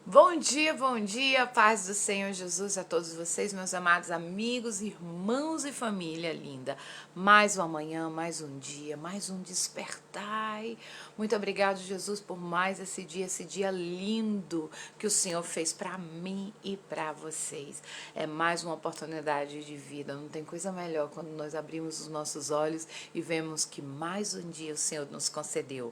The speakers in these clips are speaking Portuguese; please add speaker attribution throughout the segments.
Speaker 1: Bom dia, paz do Senhor Jesus a todos vocês, meus amados amigos, irmãos e família linda. Mais uma manhã, mais um dia, mais um despertai. Muito obrigado, Jesus, por mais esse dia lindo que o Senhor fez para mim e para vocês. É mais uma oportunidade de vida, não tem coisa melhor quando nós abrimos os nossos olhos e vemos que mais um dia o Senhor nos concedeu.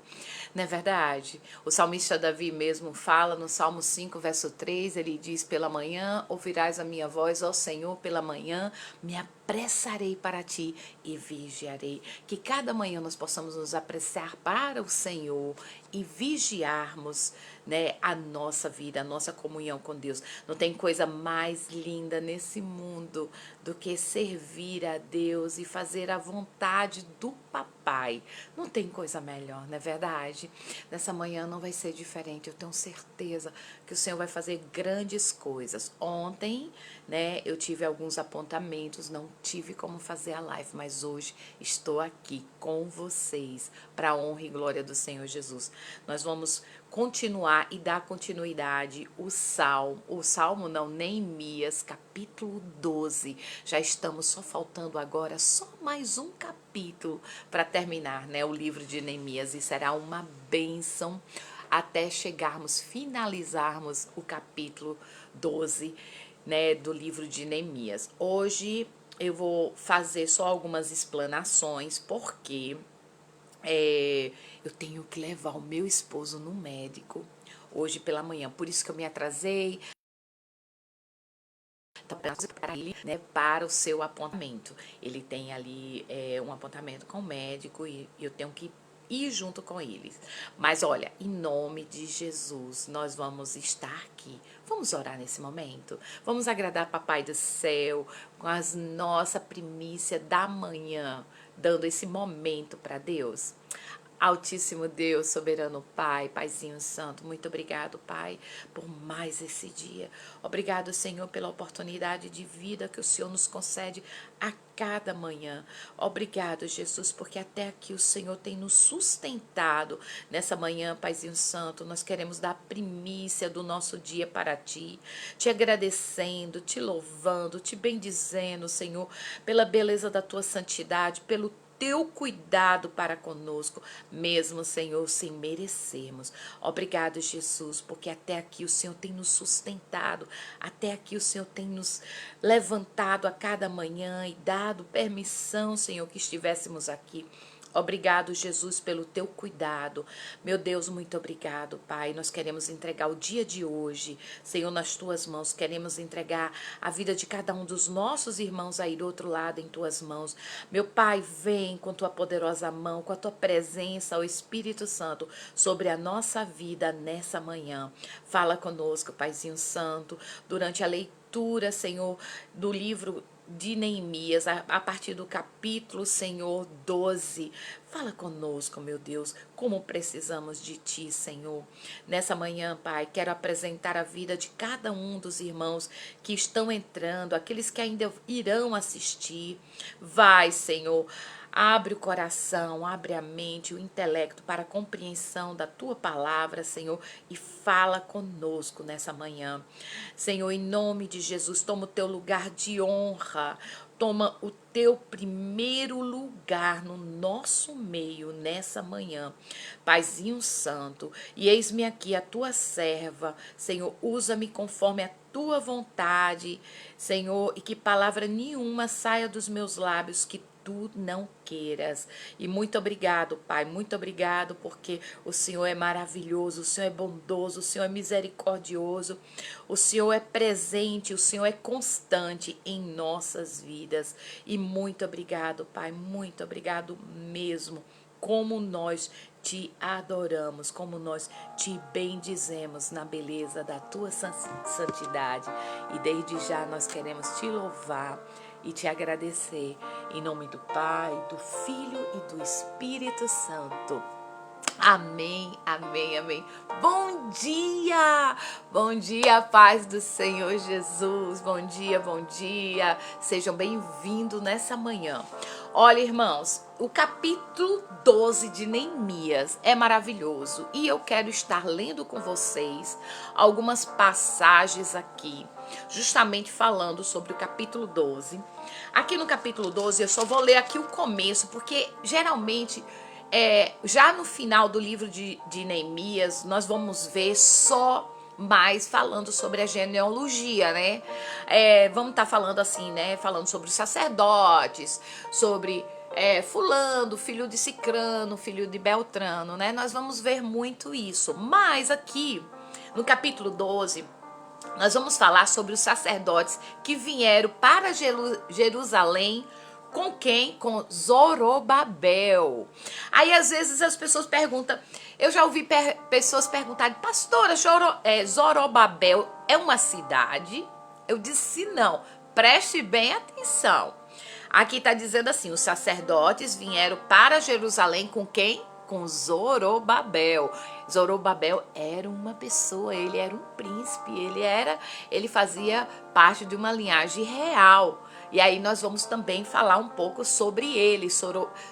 Speaker 1: Não é verdade? O salmista Davi mesmo fala no Salmo 5, verso 3, ele diz: pela manhã ouvirás a minha voz, ó Senhor, pela manhã me apressarei para ti e vigiarei. Que cada manhã nós possamos nos apressar para o Senhor e vigiarmos, né, a nossa vida, a nossa comunhão com Deus. Não tem coisa mais linda nesse mundo do que servir a Deus e fazer a vontade do Papai. Não tem coisa melhor, não é verdade? Nessa manhã não vai ser diferente. Eu tenho certeza que o Senhor vai fazer grandes coisas. Ontem, né, eu tive alguns apontamentos, não tive como fazer a live, mas hoje estou aqui com vocês para a honra e glória do Senhor Jesus. Nós vamos continuar e dar continuidade o Salmo não, Neemias, capítulo 12. Já estamos só faltando agora só mais um capítulo para terminar, né, o livro de Neemias, e será uma bênção até chegarmos, finalizarmos o capítulo 12, né, do livro de Neemias. Hoje eu vou fazer só algumas explanações, porque eu tenho que levar o meu esposo no médico hoje pela manhã. Por isso que eu me atrasei. Para ele, né, para o seu apontamento. Ele tem ali um apontamento com o médico e eu tenho que ir junto com eles. Mas olha, em nome de Jesus, nós vamos estar aqui. Vamos orar nesse momento? Vamos agradar Papai do Céu com a nossa primícia da manhã, dando esse momento para Deus. Altíssimo Deus, soberano Pai, Paizinho Santo, muito obrigado, Pai, por mais esse dia. Obrigado, Senhor, pela oportunidade de vida que o Senhor nos concede a cada manhã. Obrigado, Jesus, porque até aqui o Senhor tem nos sustentado. Nessa manhã, Paizinho Santo, nós queremos dar a primícia do nosso dia para Ti, te agradecendo, te louvando, te bendizendo, Senhor, pela beleza da Tua santidade, pelo teu cuidado para conosco, mesmo, Senhor, sem merecermos. Obrigado, Jesus, porque até aqui o Senhor tem nos sustentado, até aqui o Senhor tem nos levantado a cada manhã e dado permissão, Senhor, que estivéssemos aqui. Obrigado, Jesus, pelo teu cuidado. Meu Deus, muito obrigado, Pai. Nós queremos entregar o dia de hoje, Senhor, nas tuas mãos. Queremos entregar a vida de cada um dos nossos irmãos aí do outro lado em tuas mãos. Meu Pai, vem com tua poderosa mão, com a tua presença, o Espírito Santo, sobre a nossa vida nessa manhã. Fala conosco, Paizinho Santo, durante a leitura, Senhor, do livro de Neemias, a partir do capítulo, Senhor, 12. Fala conosco, meu Deus, como precisamos de Ti, Senhor. Nessa manhã, Pai, quero apresentar a vida de cada um dos irmãos que estão entrando, aqueles que ainda irão assistir. Vai, Senhor. Abre o coração, abre a mente, o intelecto para a compreensão da Tua palavra, Senhor, e fala conosco nessa manhã. Senhor, em nome de Jesus, toma o Teu lugar de honra, toma o Teu primeiro lugar no nosso meio nessa manhã. Paizinho Santo, e eis-me aqui, a Tua serva, Senhor, usa-me conforme a Tua vontade, Senhor, e que palavra nenhuma saia dos meus lábios que Tu não queiras. E muito obrigado, Pai, muito obrigado, porque o Senhor é maravilhoso, o Senhor é bondoso, o Senhor é misericordioso, o Senhor é presente, o Senhor é constante em nossas vidas. E muito obrigado, Pai, muito obrigado mesmo. Como nós te adoramos, como nós te bendizemos na beleza da tua santidade. E desde já nós queremos te louvar e te agradecer, em nome do Pai, do Filho e do Espírito Santo. Amém, amém, amém. Bom dia! Bom dia, paz do Senhor Jesus. Bom dia, bom dia. Sejam bem-vindos nessa manhã. Olha, irmãos, o capítulo 12 de Neemias é maravilhoso e eu quero estar lendo com vocês algumas passagens aqui, justamente falando sobre o capítulo 12. Aqui no capítulo 12 eu só vou ler aqui o começo, porque geralmente já no final do livro de Neemias, nós vamos ver só mais falando sobre a genealogia, né? Vamos estar falando assim, né? Falando sobre os sacerdotes, sobre fulano, filho de Cicrano, filho de Beltrano, né? Nós vamos ver muito isso. Mas aqui, no capítulo 12, nós vamos falar sobre os sacerdotes que vieram para Jerusalém. Com quem? Com Zorobabel. Aí às vezes as pessoas perguntam, eu já ouvi pessoas perguntarem, pastora, Zorobabel é uma cidade? Eu disse não, preste bem atenção. Aqui está dizendo assim, os sacerdotes vieram para Jerusalém com quem? Com Zorobabel. Zorobabel era uma pessoa, ele era um príncipe, ele fazia parte de uma linhagem real. E aí nós vamos também falar um pouco sobre ele,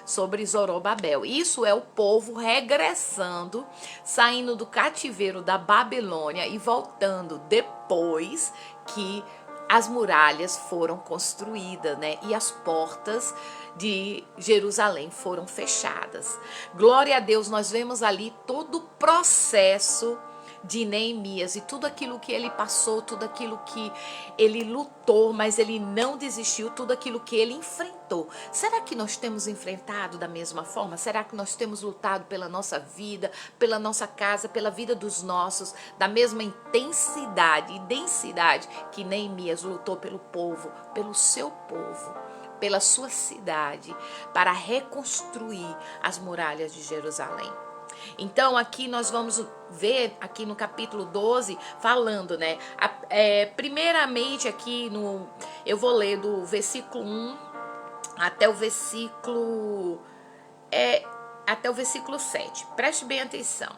Speaker 1: sobre Zorobabel. Isso é o povo regressando, saindo do cativeiro da Babilônia e voltando depois que as muralhas foram construídas, né? E as portas de Jerusalém foram fechadas. Glória a Deus, nós vemos ali todo o processo de Neemias e tudo aquilo que ele passou, tudo aquilo que ele lutou, mas ele não desistiu, tudo aquilo que ele enfrentou. Será que nós temos enfrentado da mesma forma? Será que nós temos lutado pela nossa vida, pela nossa casa, pela vida dos nossos, da mesma intensidade e densidade que Neemias lutou pelo povo, pelo seu povo, pela sua cidade, para reconstruir as muralhas de Jerusalém? Então aqui nós vamos ver aqui no capítulo 12 falando, né? Primeiramente aqui eu vou ler do versículo 1 até o versículo 7. Preste bem atenção.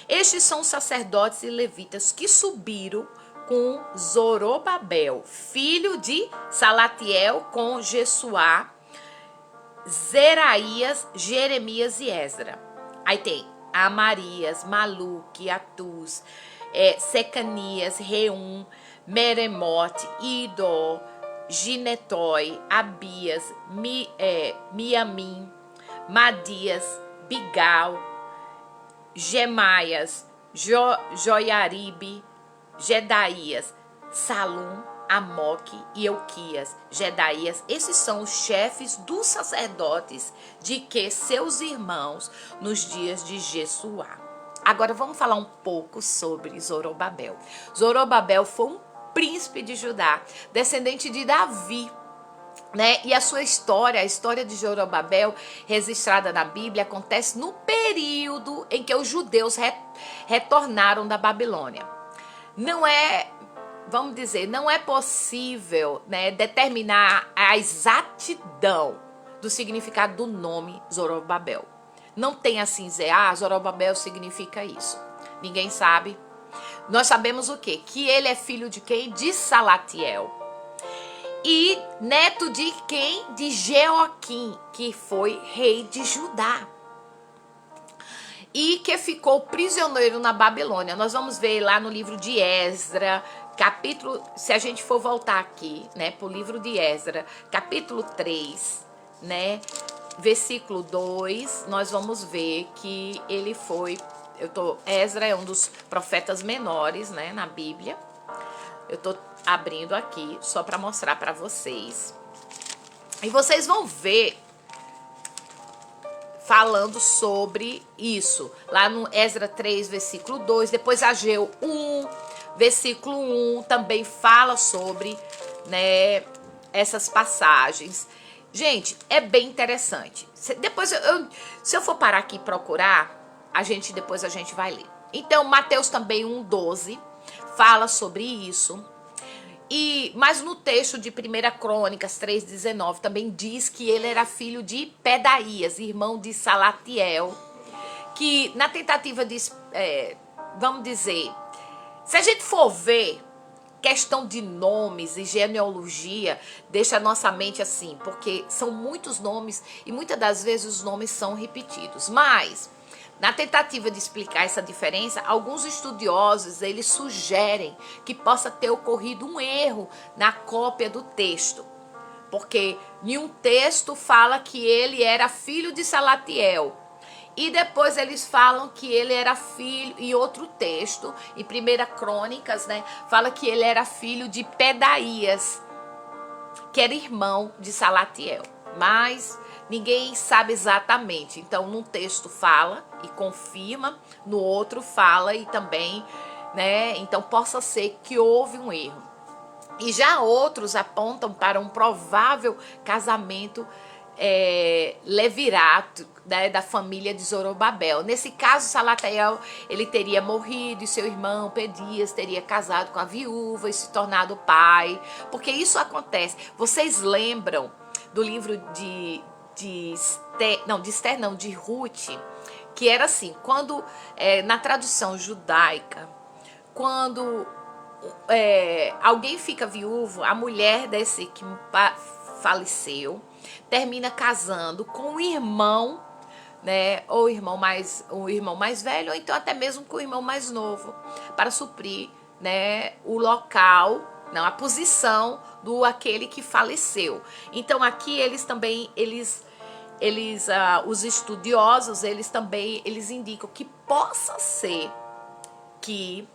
Speaker 1: Estes são os sacerdotes e levitas que subiram com Zorobabel, filho de Salatiel, com Jesuá, Zeraías, Jeremias e Esdra. Aí tem Amarias, Maluque, Atuz, Secanias, Reum, Meremote, Idó, Ginetói, Abias, Miamim, Madias, Bigal, Gemaias, Joiaribe, Gedaías, Salum, Amoque e Euquias, Gedaías. Esses são os chefes dos sacerdotes de que seus irmãos nos dias de Jesuá. Agora vamos falar um pouco sobre Zorobabel. Zorobabel foi um príncipe de Judá, descendente de Davi, né? E a sua história, a história de Zorobabel, registrada na Bíblia, acontece no período em que os judeus retornaram da Babilônia. Vamos dizer, não é possível, né, determinar a exatidão do significado do nome Zorobabel. Não tem assim dizer, Zorobabel significa isso. Ninguém sabe. Nós sabemos o quê? Que ele é filho de quem? De Salatiel. E neto de quem? De Jeoaquim, que foi rei de Judá. E que ficou prisioneiro na Babilônia. Nós vamos ver lá no livro de Esdra, capítulo, se a gente for voltar aqui, né, para o livro de Esdra, capítulo 3, né, versículo 2, nós vamos ver que ele foi, Esdra é um dos profetas menores, né, na Bíblia. Eu tô abrindo aqui só para mostrar para vocês. E vocês vão ver falando sobre isso. Lá no Esdra 3, versículo 2, depois Ageu 1, versículo 1, também fala sobre, né, essas passagens. Gente, é bem interessante. Depois, se eu for parar aqui e procurar, depois a gente vai ler. Então, Mateus também 1,12 fala sobre isso. Mas no texto de 1 Crônicas 3,19 também diz que ele era filho de Pedaías, irmão de Salatiel, que na tentativa de, vamos dizer, se a gente for ver questão de nomes e genealogia, deixa a nossa mente assim, porque são muitos nomes e muitas das vezes os nomes são repetidos. Mas, na tentativa de explicar essa diferença, alguns estudiosos, eles sugerem que possa ter ocorrido um erro na cópia do texto. Porque em um texto fala que ele era filho de Salatiel. E depois eles falam que ele era filho, e outro texto, em 1 Crônicas, né, fala que ele era filho de Pedaías, que era irmão de Salatiel. Mas ninguém sabe exatamente. Então, num texto fala e confirma, no outro fala e também, né, então possa ser que houve um erro. E já outros apontam para um provável casamento levirato, né, da família de Zorobabel. Nesse caso, Salatiel, ele teria morrido e seu irmão Pedias teria casado com a viúva e se tornado pai. Porque isso acontece. Vocês lembram do livro de Ruth, que era assim, quando na tradução judaica, quando alguém fica viúvo, a mulher desse que faleceu termina casando com o irmão, né, ou o irmão mais velho, ou então até mesmo com o irmão mais novo, para suprir, né, o local, não, a posição do aquele que faleceu. Então aqui eles também, os estudiosos, eles indicam que possa ser que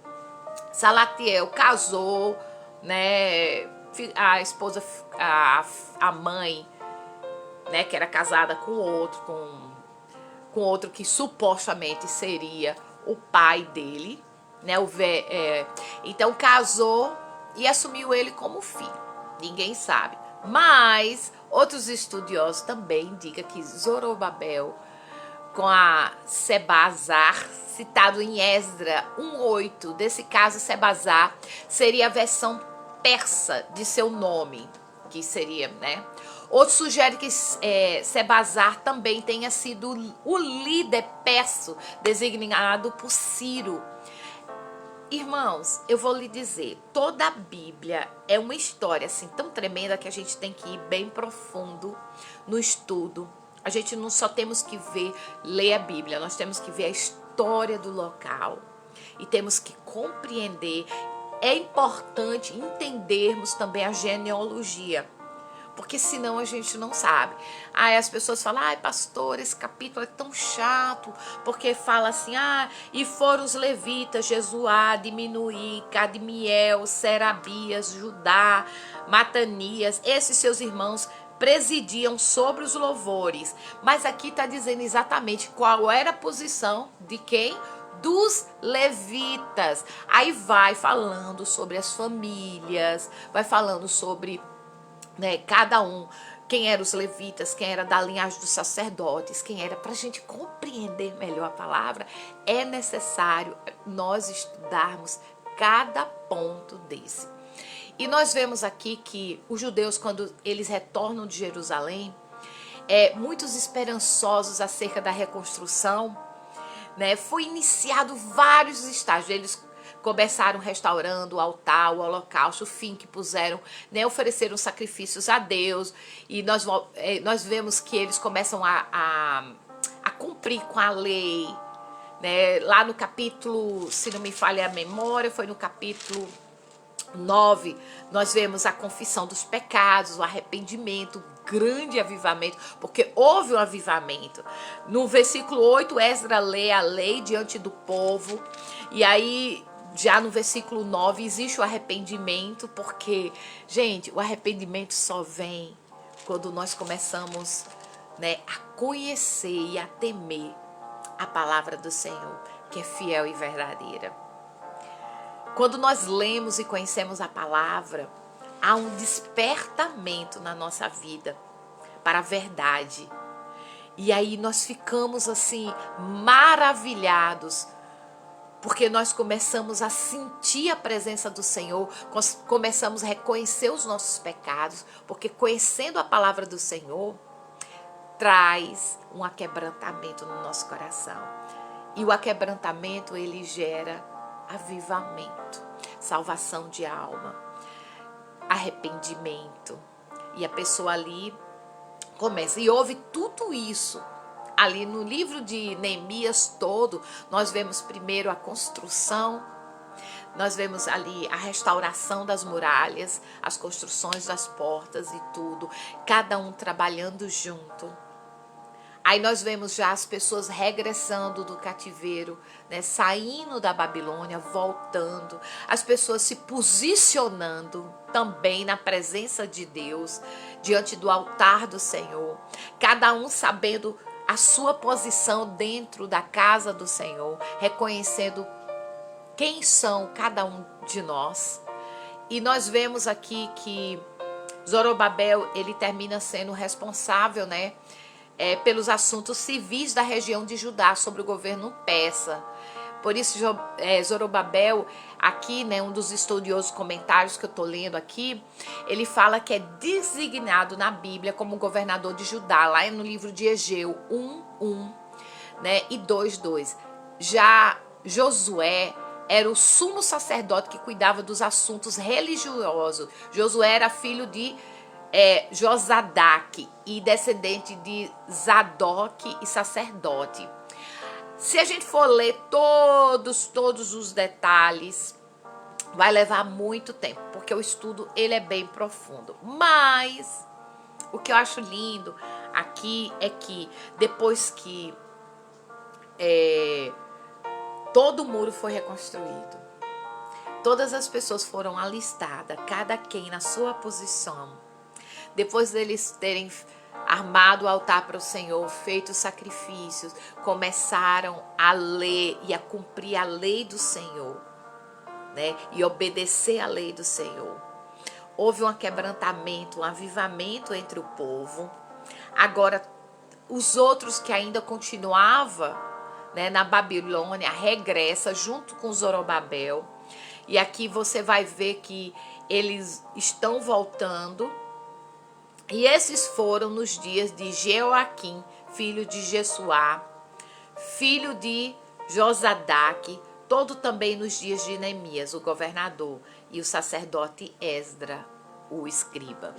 Speaker 1: Salatiel casou, né, a esposa, a mãe, né, que era casada com outro que supostamente seria o pai dele, né, então casou e assumiu ele como filho. Ninguém sabe. Mas outros estudiosos também indicam que Zorobabel com a Sebazar, citado em Esdra 1:8. Desse caso, Sebazar seria a versão persa de seu nome, que seria, né? Outro sugere que Sebazar também tenha sido o líder perso designado por Ciro. Irmãos, eu vou lhe dizer, toda a Bíblia é uma história assim tão tremenda que a gente tem que ir bem profundo no estudo. A gente não só temos que ler a Bíblia, nós temos que ver a história do local e temos que compreender. É importante entendermos também a genealogia, porque senão a gente não sabe. Aí as pessoas falam, ai pastor, esse capítulo é tão chato, porque fala assim, e foram os levitas, Jesuá, Diminuí, Cadmiel, Serabias, Judá, Matanias, esses seus irmãos presidiam sobre os louvores. Mas aqui está dizendo exatamente qual era a posição de quem? Dos levitas. Aí vai falando sobre as famílias, vai falando sobre, né, cada um, quem eram os levitas, quem era da linhagem dos sacerdotes, quem era. Para a gente compreender melhor a palavra, é necessário nós estudarmos cada ponto desse. E nós vemos aqui que os judeus, quando eles retornam de Jerusalém, muitos esperançosos acerca da reconstrução, né, foi iniciado vários estágios. Eles começaram restaurando o altar, o holocausto, o fim que puseram, né, ofereceram sacrifícios a Deus. E nós vemos que eles começam a cumprir com a lei, né? Lá no capítulo, se não me falha a memória, foi no capítulo 9, nós vemos a confissão dos pecados, o arrependimento, o grande avivamento, porque houve um avivamento. No versículo 8, Esdra lê a lei diante do povo, e aí já no versículo 9 existe o arrependimento, porque, gente, o arrependimento só vem quando nós começamos, né, a conhecer e a temer a palavra do Senhor, que é fiel e verdadeira. Quando nós lemos e conhecemos a palavra, há um despertamento na nossa vida para a verdade. E aí nós ficamos assim maravilhados, porque nós começamos a sentir a presença do Senhor, começamos a reconhecer os nossos pecados, porque conhecendo a palavra do Senhor, traz um aquebrantamento no nosso coração. E o aquebrantamento, ele gera avivamento, salvação de alma, arrependimento. E a pessoa ali começa. E houve tudo isso. Ali no livro de Neemias todo, nós vemos primeiro a construção, nós vemos ali a restauração das muralhas, as construções das portas e tudo, cada um trabalhando junto. Aí nós vemos já as pessoas regressando do cativeiro, né, saindo da Babilônia, voltando, as pessoas se posicionando também na presença de Deus, diante do altar do Senhor, cada um sabendo a sua posição dentro da casa do Senhor, reconhecendo quem são cada um de nós. E nós vemos aqui que Zorobabel, ele termina sendo responsável, né, pelos assuntos civis da região de Judá, sobre o governo persa. Por isso, Zorobabel, aqui, né, um dos estudiosos comentários que eu estou lendo aqui, ele fala que é designado na Bíblia como governador de Judá, lá no livro de Egeu 1:1, né, e 2:2. Já Josué era o sumo sacerdote que cuidava dos assuntos religiosos. Josué era filho de Josadaque e descendente de Zadok e sacerdote. Se a gente for ler todos os detalhes, vai levar muito tempo, porque o estudo ele é bem profundo. Mas o que eu acho lindo aqui é que depois que todo o muro foi reconstruído, todas as pessoas foram alistadas, cada quem na sua posição. Depois deles terem armado o altar para o Senhor, feito sacrifícios, começaram a ler e a cumprir a lei do Senhor, né? E obedecer a lei do Senhor. Houve um quebrantamento, um avivamento entre o povo. Agora, os outros que ainda continuavam, né, na Babilônia, regressa junto com Zorobabel. E aqui você vai ver que eles estão voltando. E esses foram nos dias de Jeoaquim, filho de Jesuá, filho de Josadaque, todo também nos dias de Neemias, o governador, e o sacerdote Esdra, o escriba.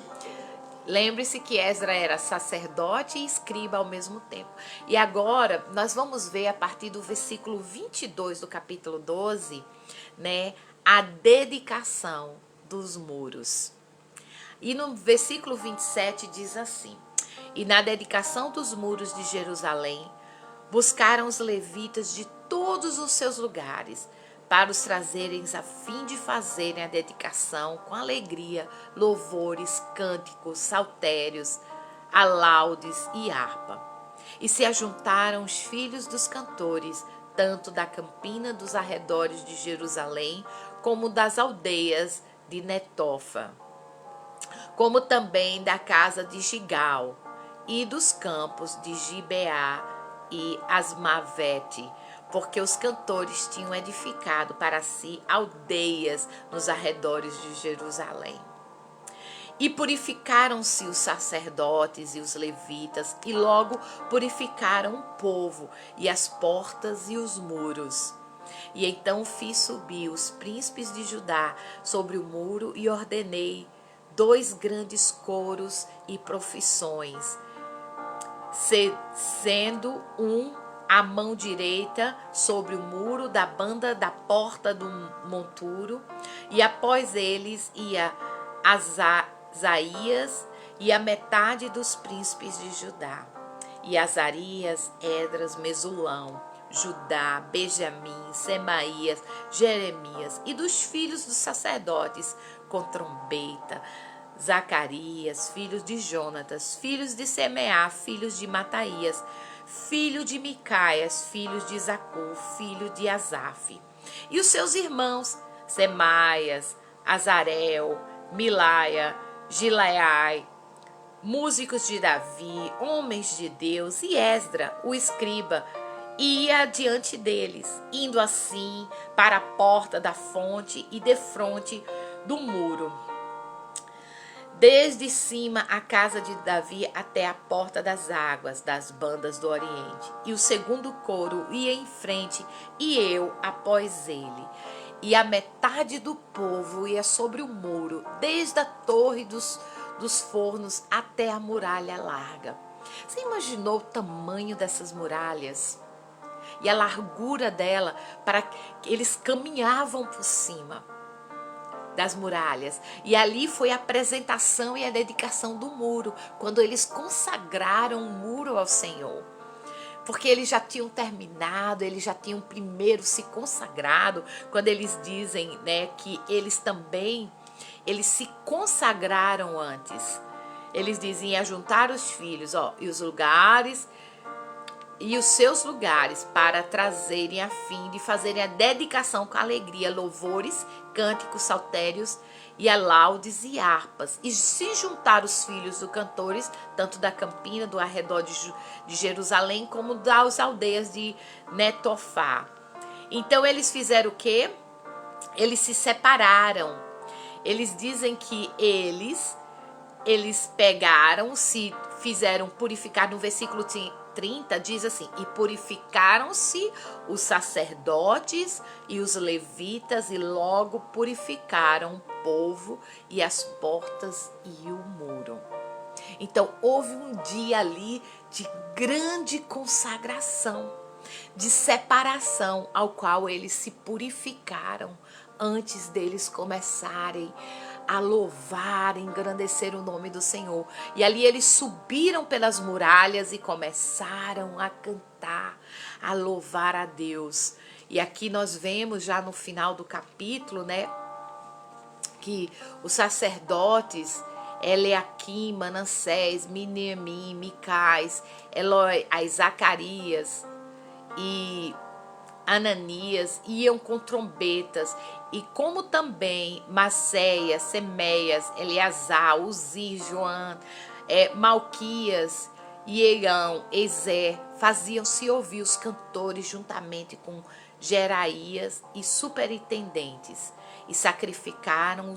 Speaker 1: Lembre-se que Esdra era sacerdote e escriba ao mesmo tempo. E agora nós vamos ver a partir do versículo 22 do capítulo 12, né, a dedicação dos muros. E no versículo 27 diz assim: e na dedicação dos muros de Jerusalém, buscaram os levitas de todos os seus lugares, para os trazerem a fim de fazerem a dedicação com alegria, louvores, cânticos, saltérios, alaudes e harpa. E se ajuntaram os filhos dos cantores, tanto da campina dos arredores de Jerusalém, como das aldeias de Netofa, como também da casa de Gigal, e dos campos de Gibeá e Asmavete, porque os cantores tinham edificado para si aldeias nos arredores de Jerusalém. E purificaram-se os sacerdotes e os levitas, e logo purificaram o povo, e as portas e os muros. E então fiz subir os príncipes de Judá sobre o muro, e ordenei 2 grandes coros e profissões, sendo à mão direita sobre o muro da banda da porta do monturo, e após eles ia Asaías e a metade dos príncipes de Judá, e Azarias, Esdras, Mesulão, Judá, Benjamim, Semaías, Jeremias, e dos filhos dos sacerdotes, com trombeta, Zacarias, filhos de Jonatas, filhos de Semeá, filhos de Mataías, filho de Micaias, filhos de Zacur, filho de Asaf. E os seus irmãos, Semaias, Azarel, Milaia, Gileai, músicos de Davi, homens de Deus, e Esdra, o escriba, ia diante deles, indo assim para a porta da fonte e defronte do muro. desde cima a casa de Davi até a porta das águas das bandas do Oriente. E o segundo coro ia em frente e eu após ele. E a metade do povo ia sobre o muro, desde a torre dos fornos até a muralha larga. Você imaginou o tamanho dessas muralhas? E a largura dela, para que eles caminhavam por cima das muralhas. E ali foi a apresentação e a dedicação do muro, quando eles consagraram o muro ao Senhor. Porque eles já tinham terminado, eles já tinham primeiro se consagrado, quando eles dizem, né, que eles também, eles se consagraram antes. Eles dizem ajuntar os filhos, e os lugares e os seus lugares para trazerem a fim de fazerem a dedicação com alegria, louvores, cânticos, saltérios e laudes e harpas, e se juntar os filhos dos cantores, tanto da campina do arredor de Jerusalém, como das aldeias de Netofá. Então eles fizeram o quê? Eles se separaram. Eles dizem que eles pegaram, se fizeram purificar, no versículo 30 diz assim: e purificaram-se os sacerdotes e os levitas, e logo purificaram o povo e as portas e o muro. Então houve um dia ali de grande consagração, de separação, ao qual eles se purificaram antes deles começarem a louvar, engrandecer o nome do Senhor. E ali eles subiram pelas muralhas e começaram a cantar, a louvar a Deus. E aqui nós vemos já no final do capítulo, né, que os sacerdotes Eliaquim, Manassés, Miniamim, Micais, Eloi, Zacarias e Ananias iam com trombetas, e como também Maceias, Semeias, Eleazar, Uzi, João, Malquias, Ieão, Ezer, faziam-se ouvir os cantores juntamente com Jeraías e superintendentes, e sacrificaram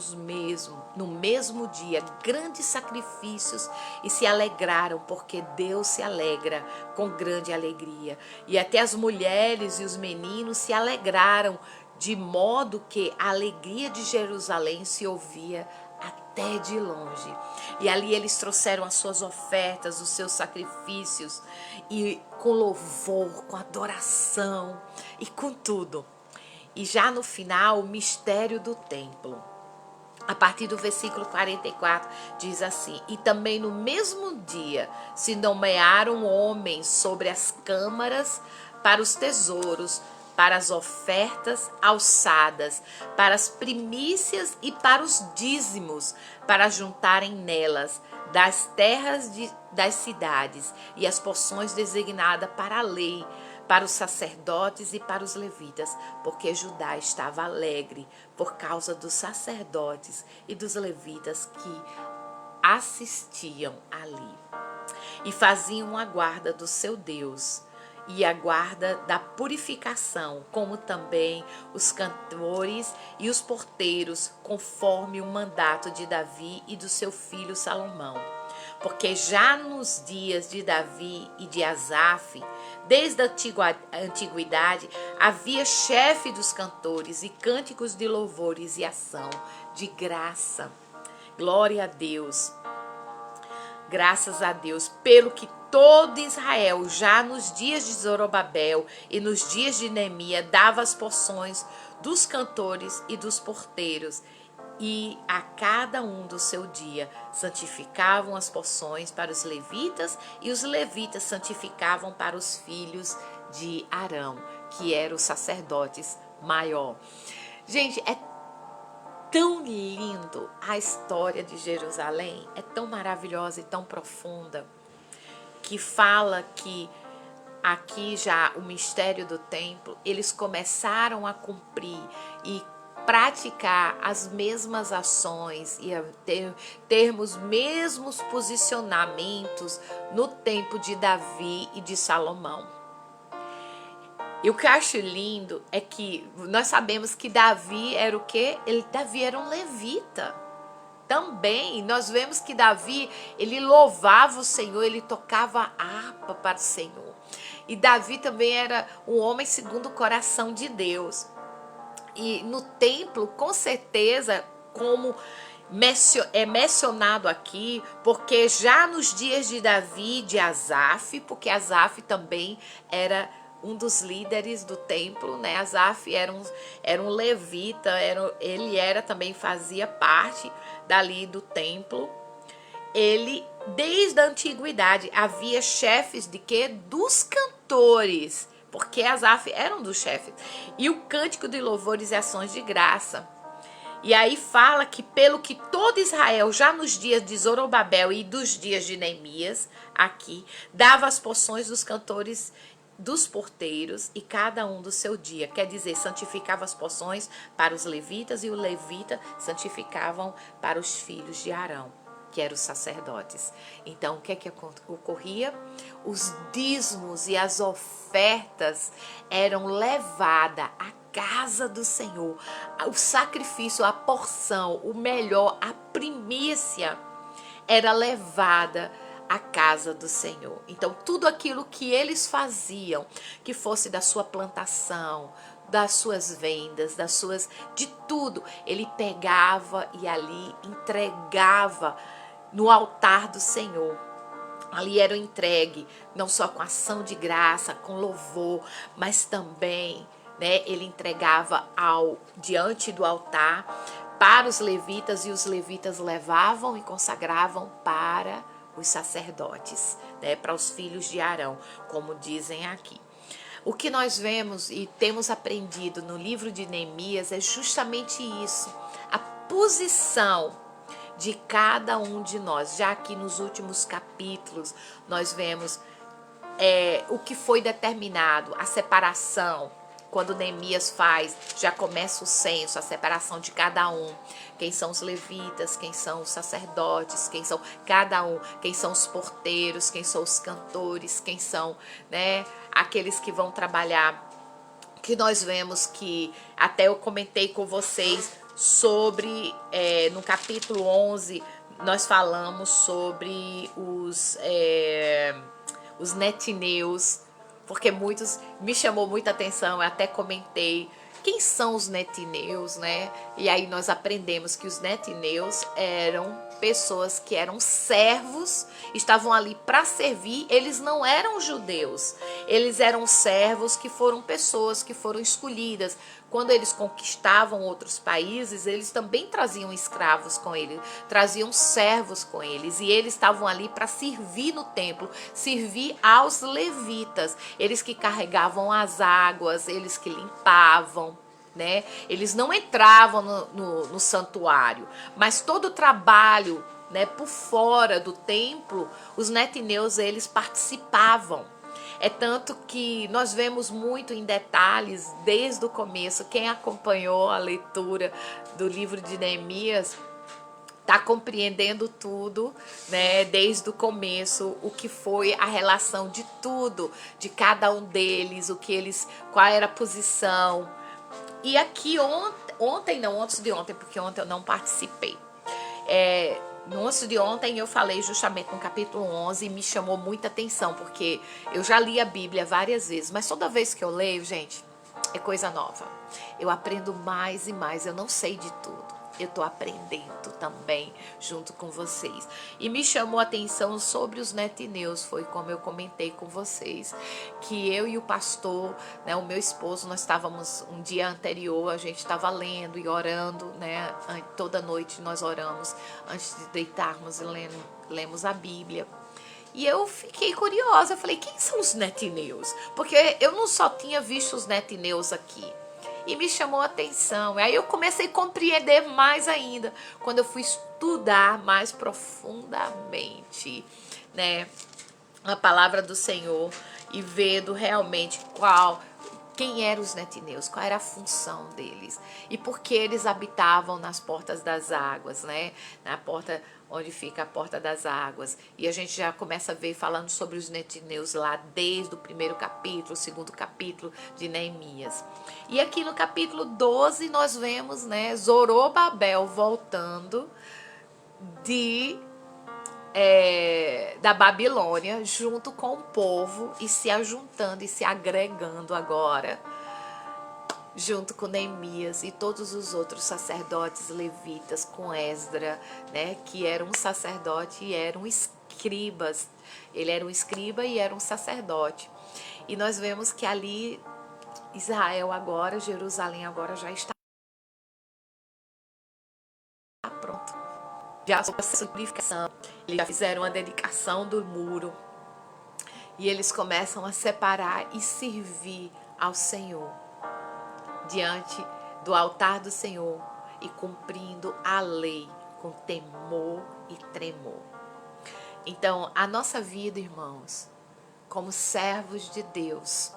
Speaker 1: no mesmo dia grandes sacrifícios, e se alegraram, porque Deus se alegra com grande alegria. E até as mulheres e os meninos se alegraram, de modo que a alegria de Jerusalém se ouvia até de longe. E ali eles trouxeram as suas ofertas, os seus sacrifícios, e com louvor, com adoração e com tudo. E já no final, o mistério do templo. A partir do versículo 44, diz assim: e também no mesmo dia se nomearam homens sobre as câmaras para os tesouros, para as ofertas alçadas, para as primícias e para os dízimos, para juntarem nelas das terras das cidades e as porções designadas para a lei, para os sacerdotes e para os levitas, porque Judá estava alegre por causa dos sacerdotes e dos levitas que assistiam ali, e faziam a guarda do seu Deus e a guarda da purificação, como também os cantores e os porteiros, conforme o mandato de Davi e do seu filho Salomão. Porque já nos dias de Davi e de Asaf, desde a antiguidade, havia chefe dos cantores e cânticos de louvores e ação de graça. Glória a Deus. Graças a Deus, pelo que todo Israel, já nos dias de Zorobabel e nos dias de Neemias, dava as porções dos cantores e dos porteiros, e a cada um do seu dia santificavam as porções para os levitas, e os levitas santificavam para os filhos de Arão, que eram os sacerdotes maior. Gente, é tão lindo a história de Jerusalém, é tão maravilhosa e tão profunda, que fala que aqui já o mistério do templo, eles começaram a cumprir e praticar as mesmas ações e a termos mesmos posicionamentos no tempo de Davi e de Salomão. E o que eu acho lindo é que nós sabemos que Davi era o quê? Davi era um levita. também nós vemos que Davi, ele louvava o Senhor, ele tocava harpa para o Senhor. E Davi também era um homem segundo o coração de Deus. E no templo, com certeza, como é mencionado aqui, porque já nos dias de Davi, de Asaf, porque Asaf também era um dos líderes do templo, né? Asaf era um levita, ele também fazia parte dali do templo. Ele, desde a antiguidade, havia chefes de quê? Dos cantores, porque Asaf era um dos chefes. E o cântico de louvores e ações de graça. E aí fala que pelo que todo Israel, já nos dias de Zorobabel e dos dias de Neemias, aqui, dava as porções dos cantores, dos porteiros, e cada um do seu dia. Quer dizer, santificava as porções para os levitas, e o levita santificavam para os filhos de Arão, que eram os sacerdotes. Então, o que é que ocorria? Os dízimos e as ofertas eram levadas à casa do Senhor. O sacrifício, a porção, o melhor, a primícia era levada à casa do Senhor. Então, tudo aquilo que eles faziam, que fosse da sua plantação, das suas vendas, de tudo, ele pegava e ali entregava no altar do Senhor. Ali era entregue, não só com ação de graça, com louvor, mas também, né, ele entregava diante do altar para os levitas, e os levitas levavam e consagravam para os sacerdotes, né, para os filhos de Arão, como dizem aqui. O que nós vemos e temos aprendido no livro de Neemias é justamente isso, a posição de cada um de nós. Já aqui nos últimos capítulos nós vemos o que foi determinado, a separação. Quando Neemias faz, já começa o censo, a separação de cada um. Quem são os levitas, quem são os sacerdotes, quem são cada um, quem são os porteiros, quem são os cantores, quem são, né, aqueles que vão trabalhar. Que nós vemos que, até eu comentei com vocês sobre, no capítulo 11, nós falamos sobre os netineus, porque muitos me chamou muita atenção, eu até comentei quem são os netineus, né? E aí nós aprendemos que os netineus eram pessoas que eram servos, estavam ali para servir, eles não eram judeus, eles eram servos que foram pessoas que foram escolhidas. Quando eles conquistavam outros países, eles também traziam escravos com eles, traziam servos com eles, e eles estavam ali para servir no templo, servir aos levitas, eles que carregavam as águas, eles que limpavam, né? Eles não entravam no santuário, mas todo o trabalho, né, por fora do templo, os netineus, eles participavam. É tanto que nós vemos muito em detalhes desde o começo. Quem acompanhou a leitura do livro de Neemias está compreendendo tudo, né, desde o começo, o que foi a relação de tudo, de cada um deles, qual era a posição. E aqui antes de ontem, porque ontem eu não participei. No antes de ontem eu falei justamente no capítulo 11 e me chamou muita atenção, porque eu já li a Bíblia várias vezes, mas toda vez que eu leio, gente, é coisa nova. Eu aprendo mais e mais, eu não sei de tudo. Eu estou aprendendo também junto com vocês. E me chamou a atenção sobre os netineus, foi como eu comentei com vocês, que eu e o pastor, né, o meu esposo, nós estávamos, um dia anterior, a gente estava lendo e orando, né, toda noite nós oramos, antes de deitarmos e lemos a Bíblia. E eu fiquei curiosa, eu falei, quem são os netineus? Porque eu não só tinha visto os netineus aqui, e me chamou a atenção. Aí eu comecei a compreender mais ainda, quando eu fui estudar mais profundamente, né, a palavra do Senhor, e vendo realmente quem eram os netineus, qual era a função deles, e por que eles habitavam nas portas das águas, né, na porta onde fica a porta das águas. E a gente já começa a ver falando sobre os netineus lá desde o primeiro capítulo, o segundo capítulo de Neemias. E aqui no capítulo 12 nós vemos, né, Zorobabel voltando da Babilônia, junto com o povo, e se ajuntando e se agregando agora, junto com Neemias e todos os outros sacerdotes levitas, com Esdra, né, que era um sacerdote e eram escribas. Ele era um escriba e era um sacerdote. E nós vemos que ali Israel agora, Jerusalém agora já está pronto. Já houve a simplificação, eles já fizeram a dedicação do muro. E eles começam a separar e servir ao Senhor diante do altar do Senhor e cumprindo a lei com temor e tremor. Então, a nossa vida, irmãos, como servos de Deus,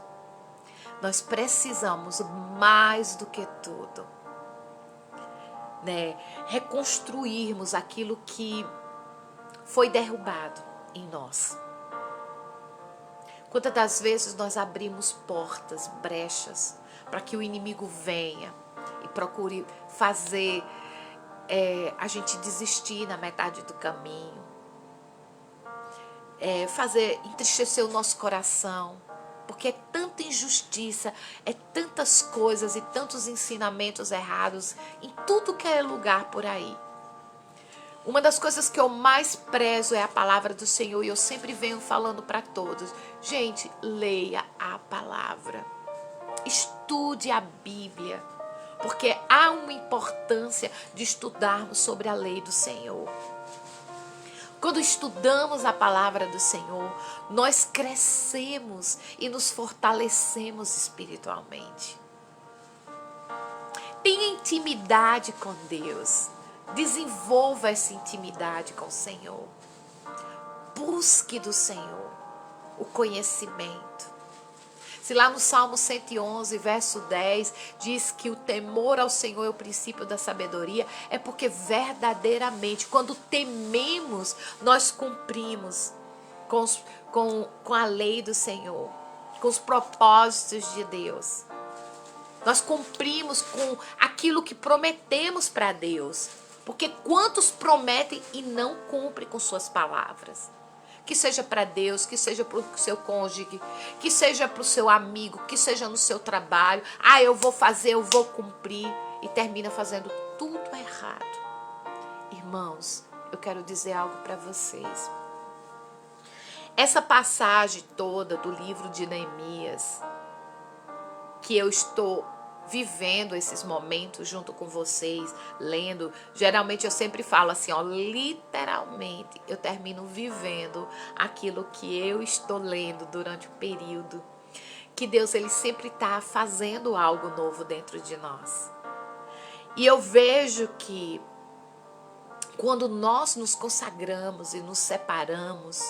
Speaker 1: nós precisamos mais do que tudo, né, reconstruirmos aquilo que foi derrubado em nós. Quantas das vezes nós abrimos portas, brechas, para que o inimigo venha e procure fazer a gente desistir na metade do caminho, fazer entristecer o nosso coração, porque é tanta injustiça, é tantas coisas e tantos ensinamentos errados em tudo que é lugar por aí. Uma das coisas que eu mais prezo é a palavra do Senhor, e eu sempre venho falando para todos: gente, leia a palavra, estude a Bíblia, porque há uma importância de estudarmos sobre a lei do Senhor. Quando estudamos a palavra do Senhor, nós crescemos e nos fortalecemos espiritualmente. Tenha intimidade com Deus. Desenvolva essa intimidade com o Senhor. Busque do Senhor o conhecimento. Se lá no Salmo 111, verso 10, diz que o temor ao Senhor é o princípio da sabedoria, é porque verdadeiramente, quando tememos, nós cumprimos com a lei do Senhor, com os propósitos de Deus. Nós cumprimos com aquilo que prometemos para Deus. Porque quantos prometem e não cumprem com suas palavras? Que seja para Deus, que seja para o seu cônjuge, que seja para o seu amigo, que seja no seu trabalho. Eu vou fazer, eu vou cumprir, e termina fazendo tudo errado. Irmãos, eu quero dizer algo para vocês. Essa passagem toda do livro de Neemias, que eu estou vivendo esses momentos junto com vocês, lendo, geralmente eu sempre falo assim, literalmente, eu termino vivendo aquilo que eu estou lendo durante o período, que Deus, ele sempre está fazendo algo novo dentro de nós. E eu vejo que quando nós nos consagramos e nos separamos,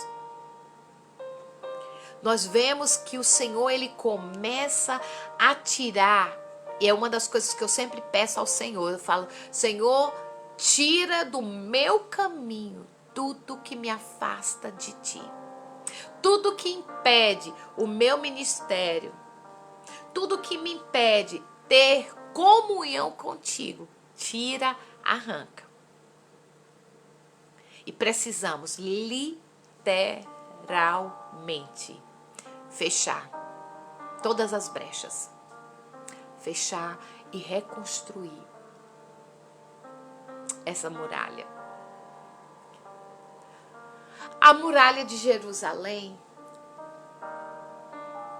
Speaker 1: nós vemos que o Senhor, ele começa a tirar. E é uma das coisas que eu sempre peço ao Senhor. Eu falo: Senhor, tira do meu caminho tudo que me afasta de Ti. Tudo que impede o meu ministério. Tudo que me impede ter comunhão contigo. Tira, arranca. E precisamos literalmente fechar todas as brechas. Fechar e reconstruir essa muralha. A muralha de Jerusalém,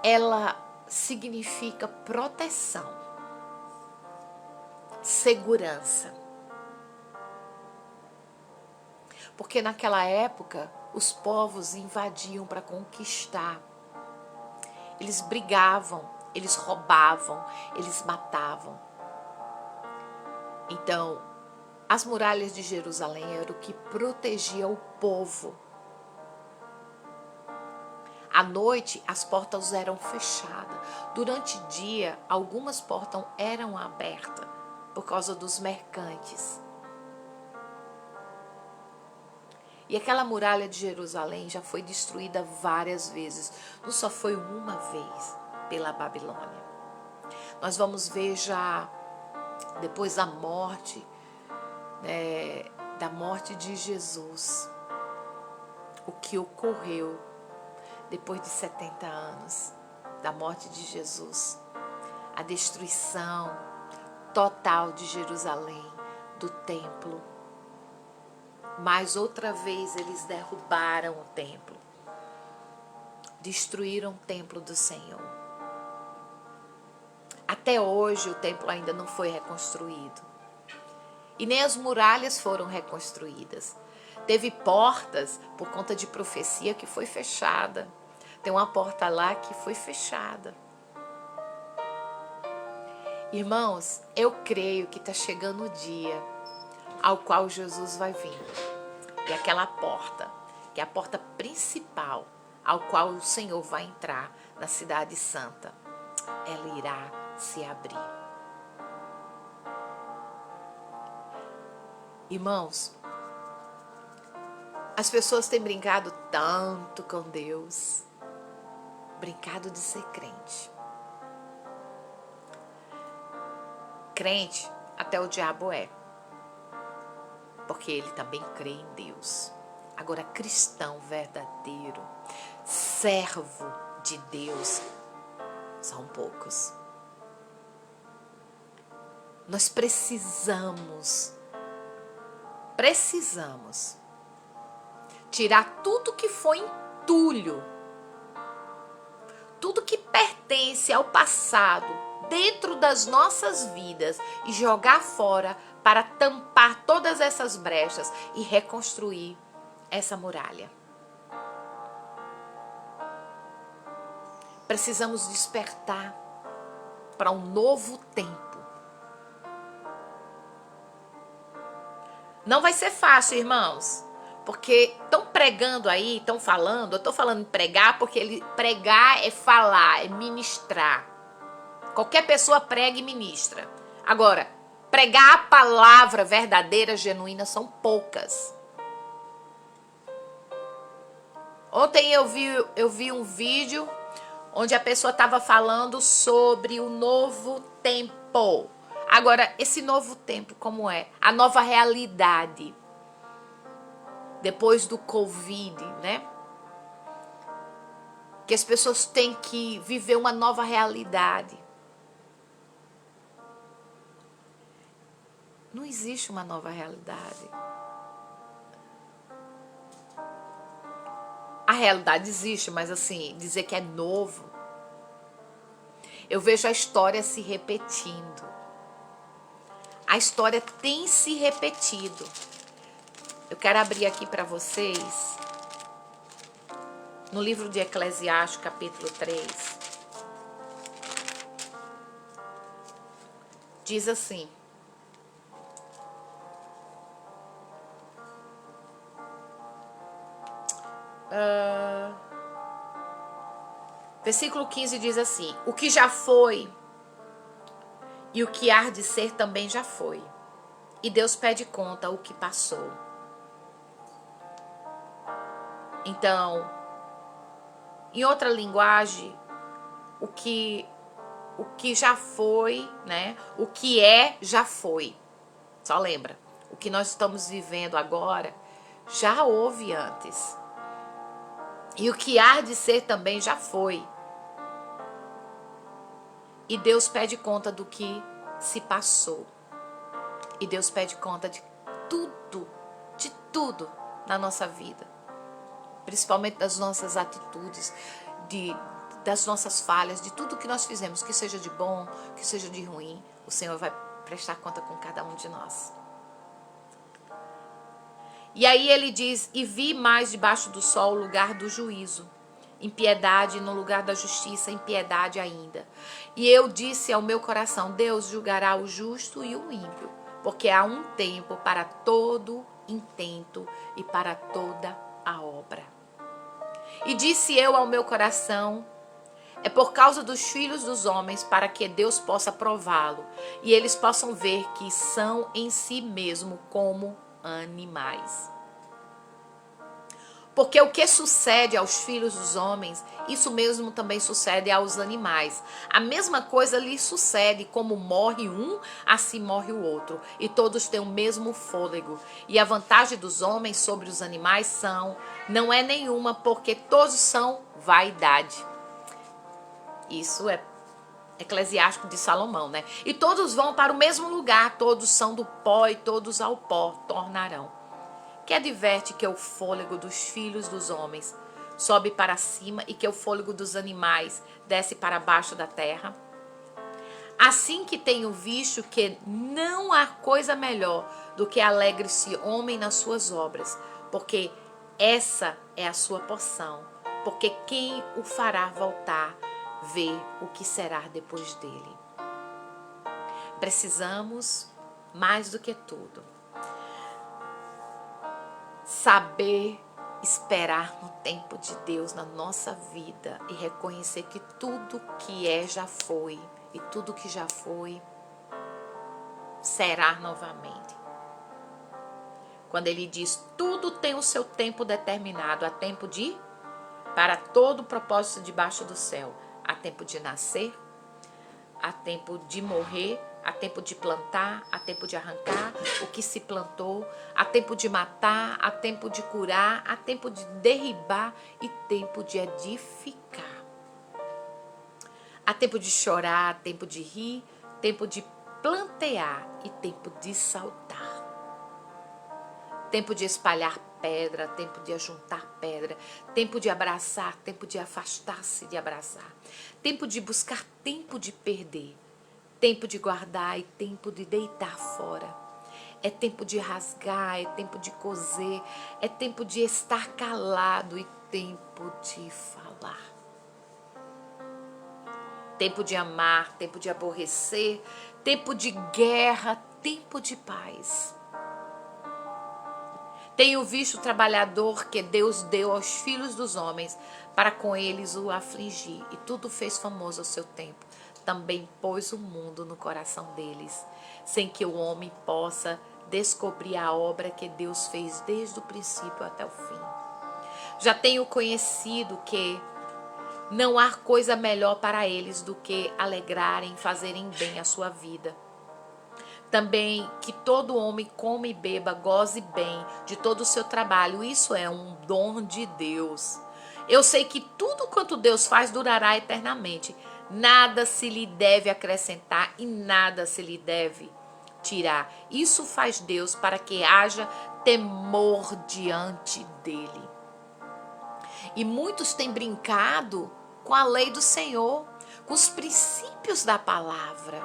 Speaker 1: ela significa proteção, segurança. Porque naquela época, os povos invadiam para conquistar. Eles brigavam, eles roubavam, eles matavam. Então, as muralhas de Jerusalém eram o que protegia o povo. À noite, as portas eram fechadas. Durante o dia, algumas portas eram abertas por causa dos mercantes. E aquela muralha de Jerusalém já foi destruída várias vezes. Não só foi uma vez pela Babilônia. Nós vamos ver já, depois da morte da morte de Jesus, o que ocorreu depois de 70 anos da morte de Jesus, a destruição total de Jerusalém, do templo. Mas outra vez eles derrubaram o templo, destruíram o templo do Senhor. Até hoje o templo ainda não foi reconstruído. E nem as muralhas foram reconstruídas. Teve portas por conta de profecia que foi fechada. Tem uma porta lá que foi fechada. Irmãos, eu creio que está chegando o dia ao qual Jesus vai vir. E aquela porta, que é a porta principal, ao qual o Senhor vai entrar na cidade santa, ela irá se abrir. Irmãos, as pessoas têm brincado tanto com Deus, brincado de ser crente. Crente, até o diabo é, porque ele também crê em Deus. Agora, cristão verdadeiro, servo de Deus, são poucos. Nós precisamos tirar tudo que foi entulho, tudo que pertence ao passado dentro das nossas vidas e jogar fora para tampar todas essas brechas e reconstruir essa muralha. Precisamos despertar para um novo tempo. Não vai ser fácil, irmãos, porque estão pregando aí, estão falando, eu estou falando em pregar porque pregar é falar, é ministrar. Qualquer pessoa prega e ministra. Agora, pregar a palavra verdadeira, genuína, são poucas. Ontem eu vi um vídeo onde a pessoa estava falando sobre o novo tempo. Agora, esse novo tempo, como é? A nova realidade. Depois do Covid, né? Que as pessoas têm que viver uma nova realidade. Não existe uma nova realidade. A realidade existe, mas assim, dizer que é novo. Eu vejo a história se repetindo. A história tem se repetido. Eu quero abrir aqui para vocês, no livro de Eclesiastes, capítulo 3. Diz assim: versículo 15 diz assim: o que já foi e o que há de ser também já foi. E Deus pede conta o que passou. Então, em outra linguagem, o que já foi, né? O que é, já foi. Só lembra, o que nós estamos vivendo agora, já houve antes. E o que há de ser também já foi. E Deus pede conta do que se passou. E Deus pede conta de tudo na nossa vida. Principalmente das nossas atitudes, das nossas falhas, de tudo que nós fizemos, que seja de bom, que seja de ruim. O Senhor vai prestar conta com cada um de nós. E aí ele diz: e vi mais debaixo do sol o lugar do juízo, impiedade no lugar da justiça, impiedade ainda. E eu disse ao meu coração: Deus julgará o justo e o ímpio, porque há um tempo para todo intento e para toda a obra. E disse eu ao meu coração: é por causa dos filhos dos homens, para que Deus possa prová-lo, e eles possam ver que são em si mesmo como animais. Porque o que sucede aos filhos dos homens, isso mesmo também sucede aos animais. A mesma coisa lhe sucede, como morre um, assim morre o outro. E todos têm o mesmo fôlego. E a vantagem dos homens sobre os animais não é nenhuma, porque todos são vaidade. Isso é Eclesiástico de Salomão, né? E todos vão para o mesmo lugar, todos são do pó e todos ao pó tornarão. Que adverte que o fôlego dos filhos dos homens sobe para cima e que o fôlego dos animais desce para baixo da terra? Assim que tenho visto que não há coisa melhor do que alegre-se homem nas suas obras, porque essa é a sua porção, porque quem o fará voltar vê o que será depois dele. Precisamos, mais do que tudo, saber esperar no tempo de Deus na nossa vida e reconhecer que tudo que é já foi e tudo que já foi será novamente. Quando ele diz tudo tem o seu tempo determinado, há tempo para todo o propósito debaixo do céu, há tempo de nascer, há tempo de morrer, há tempo de plantar, há tempo de arrancar o que se plantou, há tempo de matar, há tempo de curar, há tempo de derribar e tempo de edificar. Há tempo de chorar, há tempo de rir, tempo de plantear e tempo de saltar. Tempo de espalhar pedra, tempo de ajuntar pedra, tempo de abraçar, tempo de afastar-se de abraçar, tempo de buscar, tempo de perder. Tempo de guardar e tempo de deitar fora. É tempo de rasgar, é tempo de coser, é tempo de estar calado e tempo de falar. Tempo de amar, tempo de aborrecer, tempo de guerra, tempo de paz. Tenho visto o trabalhador que Deus deu aos filhos dos homens para com eles o afligir, e tudo fez famoso ao seu tempo. Também pôs o mundo no coração deles, sem que o homem possa descobrir a obra que Deus fez desde o princípio até o fim. Já tenho conhecido que não há coisa melhor para eles do que alegrarem, fazerem bem a sua vida. Também que todo homem coma e beba, goze bem de todo o seu trabalho. Isso é um dom de Deus. Eu sei que tudo quanto Deus faz durará eternamente. Nada se lhe deve acrescentar e nada se lhe deve tirar. Isso faz Deus para que haja temor diante dele. E muitos têm brincado com a lei do Senhor, com os princípios da palavra.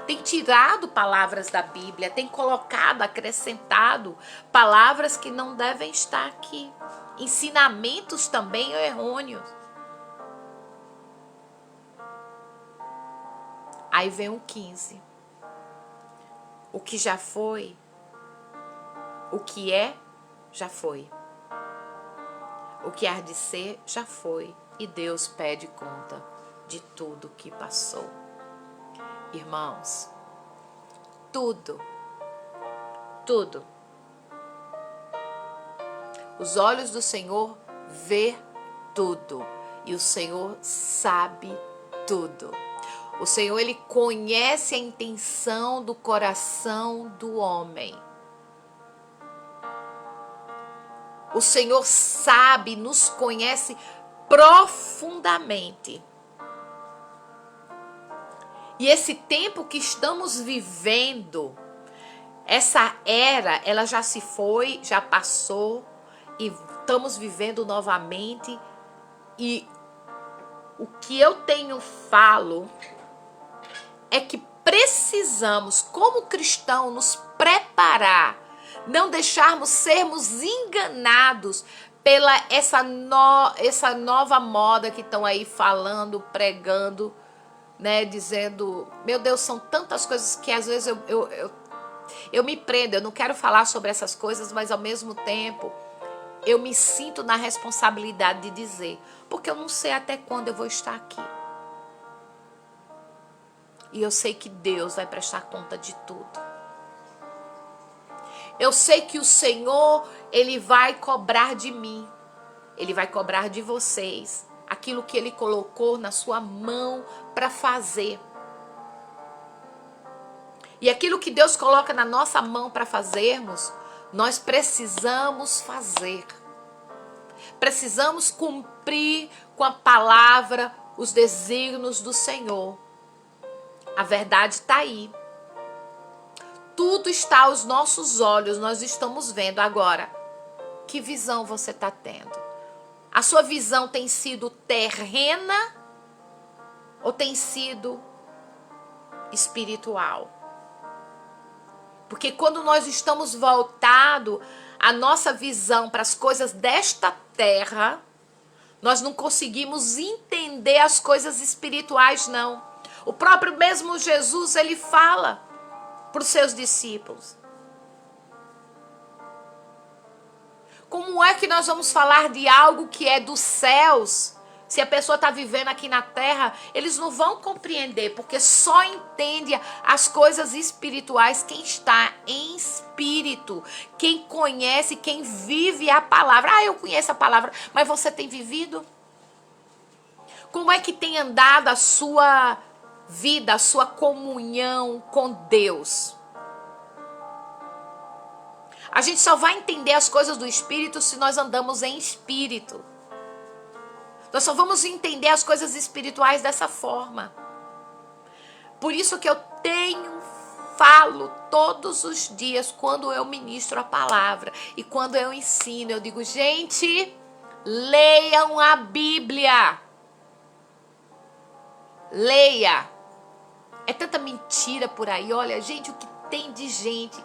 Speaker 1: Tem tirado palavras da Bíblia, tem colocado, acrescentado palavras que não devem estar aqui. Ensinamentos também errôneos. Aí vem o 15. O que já foi, o que é, já foi. O que há de ser, já foi. E Deus pede conta de tudo que passou. Irmãos, tudo. Os olhos do Senhor vê tudo. E o Senhor sabe tudo. O Senhor, Ele conhece a intenção do coração do homem. O Senhor sabe, nos conhece profundamente. E esse tempo que estamos vivendo, essa era, ela já se foi, já passou e estamos vivendo novamente. E o que eu falo é que precisamos, como cristão, nos preparar, não deixarmos sermos enganados pela essa nova moda que estão aí falando, pregando, né, dizendo, meu Deus, são tantas coisas que às vezes eu me prendo, eu não quero falar sobre essas coisas, mas ao mesmo tempo eu me sinto na responsabilidade de dizer, porque eu não sei até quando eu vou estar aqui. E eu sei que Deus vai prestar conta de tudo. Eu sei que o Senhor, Ele vai cobrar de mim, ele vai cobrar de vocês aquilo que ele colocou na sua mão para fazer. E aquilo que Deus coloca na nossa mão para fazermos, nós precisamos fazer. Precisamos cumprir com a palavra os desígnios do Senhor. A verdade está aí. Tudo está aos nossos olhos, nós estamos vendo agora. Que visão você está tendo? A sua visão tem sido terrena ou tem sido espiritual? Porque quando nós estamos voltados a nossa visão para as coisas desta terra, nós não conseguimos entender as coisas espirituais, não. O próprio mesmo Jesus, ele fala para os seus discípulos. Como é que nós vamos falar de algo que é dos céus? Se a pessoa está vivendo aqui na terra, eles não vão compreender, porque só entende as coisas espirituais quem está em espírito, quem conhece, quem vive a palavra. Ah, eu conheço a palavra, mas você tem vivido? Como é que tem andado a sua vida, a sua comunhão com Deus? A gente só vai entender as coisas do espírito se nós andamos em espírito. Nós só vamos entender as coisas espirituais dessa forma. Por isso que eu falo todos os dias quando eu ministro a palavra e quando eu ensino, eu digo, gente, leiam a Bíblia. Leia. É tanta mentira por aí, olha, gente, o que tem de gente.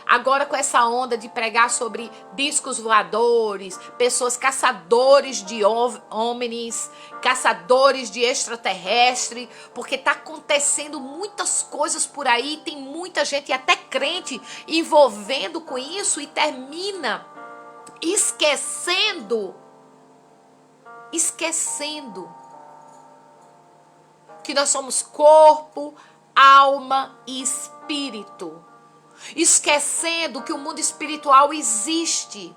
Speaker 1: Agora com essa onda de pregar sobre discos voadores, pessoas caçadores de homens, caçadores de extraterrestre, porque está acontecendo muitas coisas por aí, tem muita gente, até crente, envolvendo com isso e termina esquecendo que nós somos corpo, alma e espírito. Esquecendo que o mundo espiritual existe,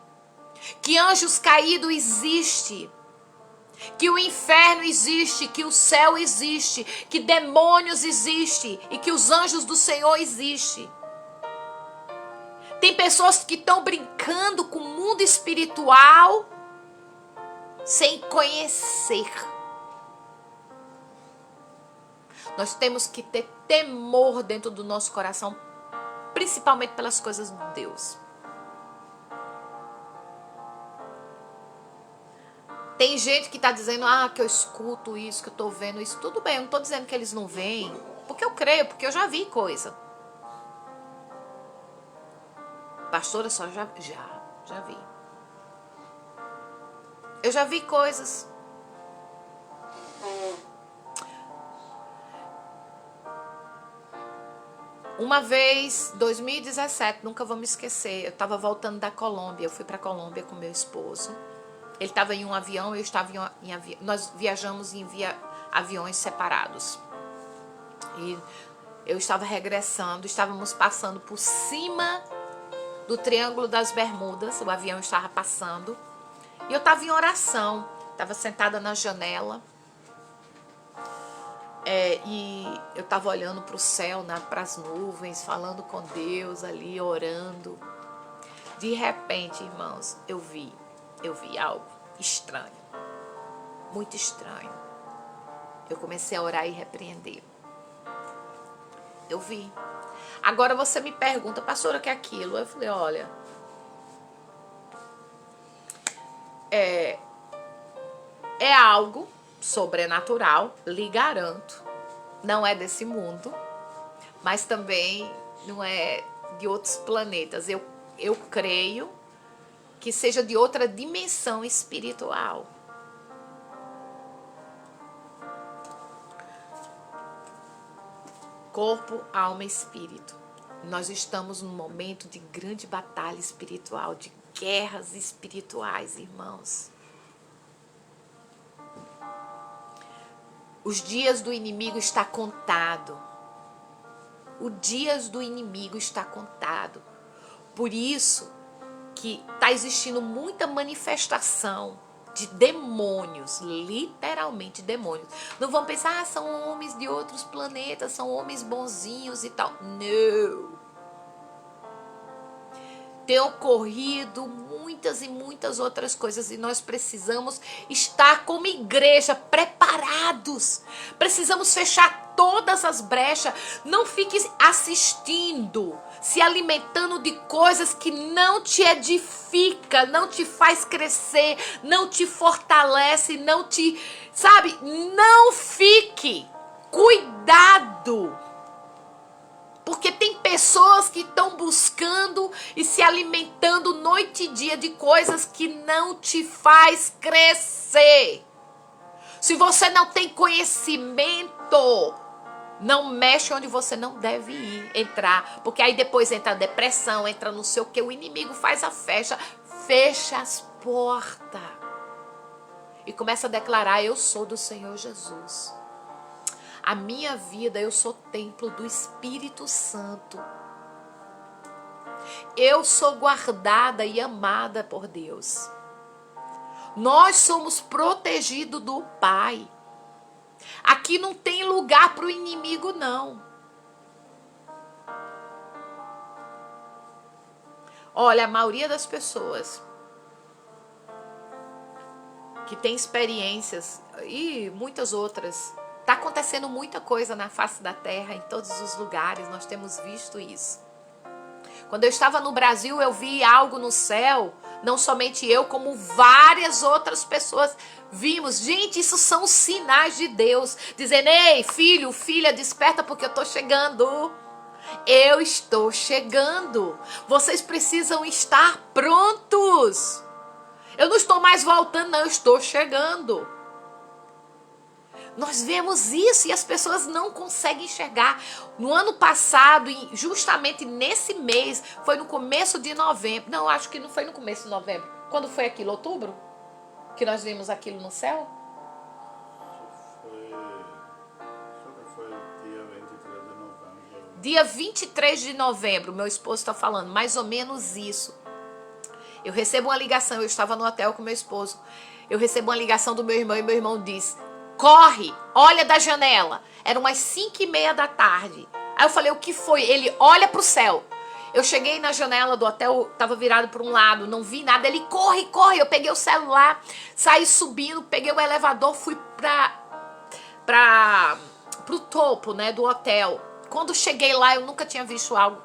Speaker 1: que anjos caídos existe, que o inferno existe, que o céu existe, que demônios existe e que os anjos do Senhor existem. Tem pessoas que estão brincando com o mundo espiritual sem conhecer. Nós temos que ter temor dentro do nosso coração, principalmente pelas coisas de Deus. Tem gente que está dizendo, que eu escuto isso, que eu estou vendo isso. Tudo bem, eu não estou dizendo que eles não veem, porque eu creio, porque eu já vi coisa. Pastora, só já vi. Eu já vi coisas. Uma vez, 2017, nunca vou me esquecer, eu estava voltando da Colômbia, eu fui para a Colômbia com meu esposo. Ele estava em um avião, eu estava em avião. Nós viajamos em aviões separados. E eu estava regressando, estávamos passando por cima do Triângulo das Bermudas, o avião estava passando. E eu estava em oração, estava sentada na janela. E eu estava olhando para o céu, para as nuvens, falando com Deus ali, orando. De repente, irmãos, eu vi algo estranho, muito estranho. Eu comecei a orar e repreender. Eu vi. Agora você me pergunta, pastora, o que é aquilo? Eu falei, olha, é algo sobrenatural, lhe garanto. Não é desse mundo, mas também não é de outros planetas. Eu creio que seja de outra dimensão espiritual. Corpo, alma e espírito. Nós estamos num momento de grande batalha espiritual, de guerras espirituais, irmãos. Os dias do inimigo está contado. Os dias do inimigo está contado. Por isso que está existindo muita manifestação de demônios, literalmente demônios. Não vão pensar, são homens de outros planetas, são homens bonzinhos e tal. Não. Tem ocorrido muitas e muitas outras coisas e nós precisamos estar como igreja preparados. Precisamos fechar todas as brechas. Não fique assistindo, se alimentando de coisas que não te edifica, não te faz crescer, não te fortalece, não te, sabe? Não fique. Cuidado. Porque tem pessoas que estão buscando e se alimentando noite e dia de coisas que não te faz crescer. Se você não tem conhecimento, não mexe onde você não deve entrar. Porque aí depois entra a depressão, entra não sei o que, o inimigo faz a festa, fecha as portas. E começa a declarar, eu sou do Senhor Jesus. A minha vida, eu sou templo do Espírito Santo. Eu sou guardada e amada por Deus. Nós somos protegidos do Pai. Aqui não tem lugar para o inimigo, não. Olha, a maioria das pessoas que tem experiências e muitas outras, está acontecendo muita coisa na face da terra, em todos os lugares, nós temos visto isso. Quando eu estava no Brasil, eu vi algo no céu, não somente eu, como várias outras pessoas vimos. Gente, isso são sinais de Deus, dizendo, ei, filho, filha, desperta porque eu estou chegando. Eu estou chegando. Vocês precisam estar prontos. Eu não estou mais voltando, não, eu estou chegando. Nós vemos isso e as pessoas não conseguem enxergar. No ano passado, justamente nesse mês, foi no começo de novembro. Não, acho que não foi no começo de novembro. Quando foi aquilo? Outubro? Que nós vimos aquilo no céu?
Speaker 2: Foi dia 23 de novembro.
Speaker 1: Dia 23 de novembro, meu esposo está falando, mais ou menos isso. Eu recebo uma ligação, eu estava no hotel com meu esposo. Eu recebo uma ligação do meu irmão e meu irmão diz... Corre, olha da janela. Eram umas 5:30 da tarde. Aí eu falei, o que foi? Ele olha pro céu. Eu cheguei na janela do hotel, tava virado para um lado, não vi nada. Ele corre, corre. Eu peguei o celular, saí subindo, peguei o elevador, fui pro topo, né, do hotel. Quando cheguei lá, eu nunca tinha visto algo.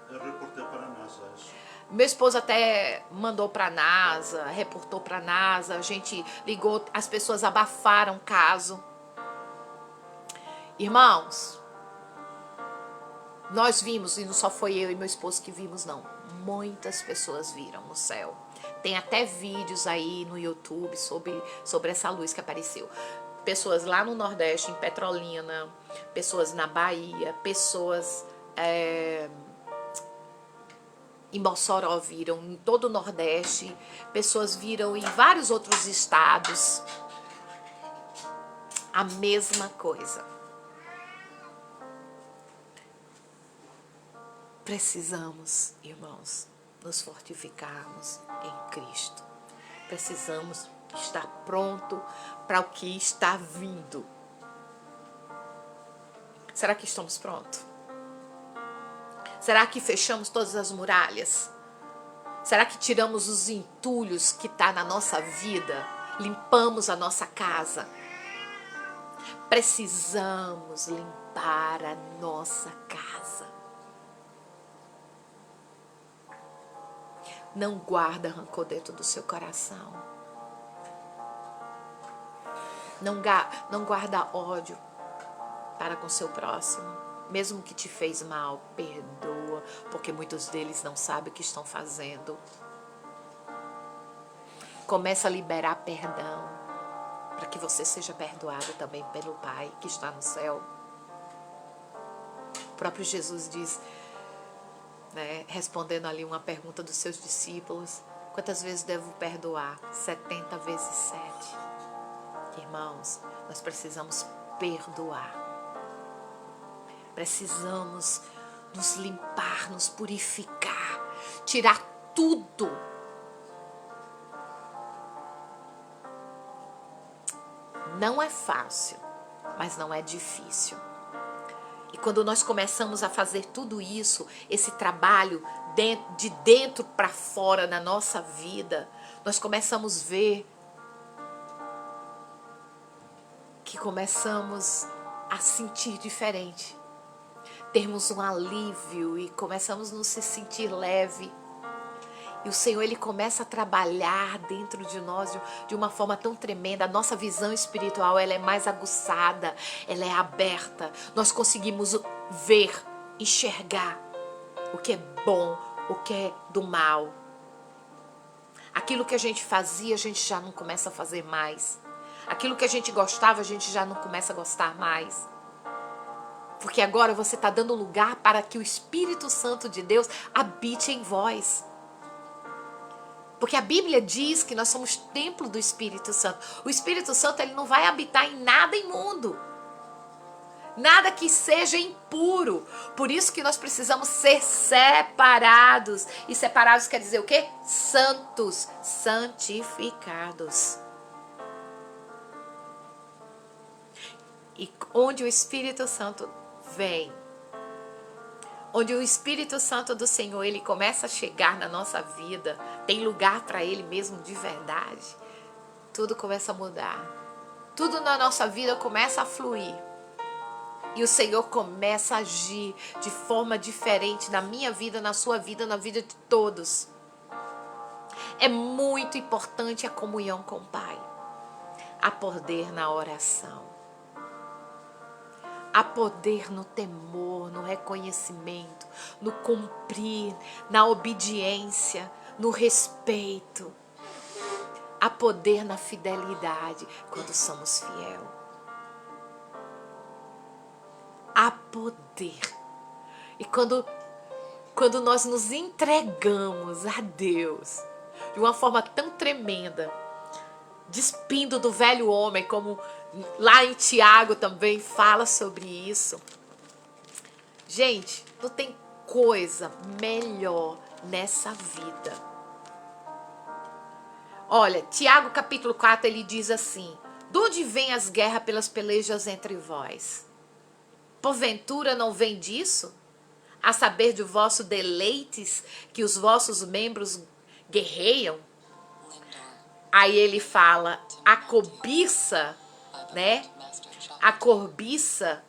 Speaker 2: Eu reportei para a NASA isso.
Speaker 1: Meu esposo até mandou para a NASA, reportou para a NASA, a gente ligou, as pessoas abafaram o caso. Irmãos, nós vimos, e não só foi eu e meu esposo que vimos, não. Muitas pessoas viram no céu. Tem até vídeos aí no YouTube sobre essa luz que apareceu. Pessoas lá no Nordeste, em Petrolina, pessoas na Bahia, pessoas... em Mossoró viram, em todo o Nordeste, pessoas viram em vários outros estados, a mesma coisa. Precisamos, irmãos, nos fortificarmos em Cristo. Precisamos estar pronto para o que está vindo. Será que estamos prontos? Será que fechamos todas as muralhas? Será que tiramos os entulhos que está na nossa vida? Limpamos a nossa casa? Precisamos limpar a nossa casa. Não guarda rancor dentro do seu coração. Não guarda ódio para com seu próximo. Mesmo que te fez mal, perdoa, porque muitos deles não sabem o que estão fazendo. Começa a liberar perdão, para que você seja perdoado também pelo Pai que está no céu. O próprio Jesus diz, né, respondendo ali uma pergunta dos seus discípulos, quantas vezes devo perdoar? 70 vezes 7. Irmãos, nós precisamos perdoar. Precisamos nos limpar, nos purificar, tirar tudo Não é fácil, mas não é difícil. E quando nós começamos a fazer tudo isso, esse trabalho de dentro para fora na nossa vida, nós começamos a ver que começamos a sentir diferente. Termos um alívio e começamos a nos sentir leve. E o Senhor, Ele começa a trabalhar dentro de nós de uma forma tão tremenda. A nossa visão espiritual, ela é mais aguçada, ela é aberta. Nós conseguimos ver, enxergar o que é bom, o que é do mal. Aquilo que a gente fazia, a gente já não começa a fazer mais. Aquilo que a gente gostava, a gente já não começa a gostar mais. Porque agora você está dando lugar para que o Espírito Santo de Deus habite em vós. Porque a Bíblia diz que nós somos templo do Espírito Santo. O Espírito Santo, ele não vai habitar em nada imundo. Nada que seja impuro. Por isso que nós precisamos ser separados. E separados quer dizer o quê? Santos, santificados. E onde o Espírito Santo vem, onde o Espírito Santo do Senhor, ele começa a chegar na nossa vida, tem lugar para ele mesmo de verdade, tudo começa a mudar. Tudo na nossa vida começa a fluir. E o Senhor começa a agir de forma diferente na minha vida, na sua vida, na vida de todos. É muito importante a comunhão com o Pai. Há poder na oração. Há poder no temor, no reconhecimento, no cumprir, na obediência, no respeito. Há poder na fidelidade quando somos fiel. Há poder. E quando nós nos entregamos a Deus de uma forma tão tremenda, despindo do velho homem, como lá em Tiago também fala sobre isso. Gente, não tem coisa melhor nessa vida. Olha, Tiago capítulo 4, ele diz assim: de onde vêm as guerras pelas pelejas entre vós? Porventura não vem disso? A saber de vossos deleites que os vossos membros guerreiam? Aí ele fala, a cobiça, né? A cobiça,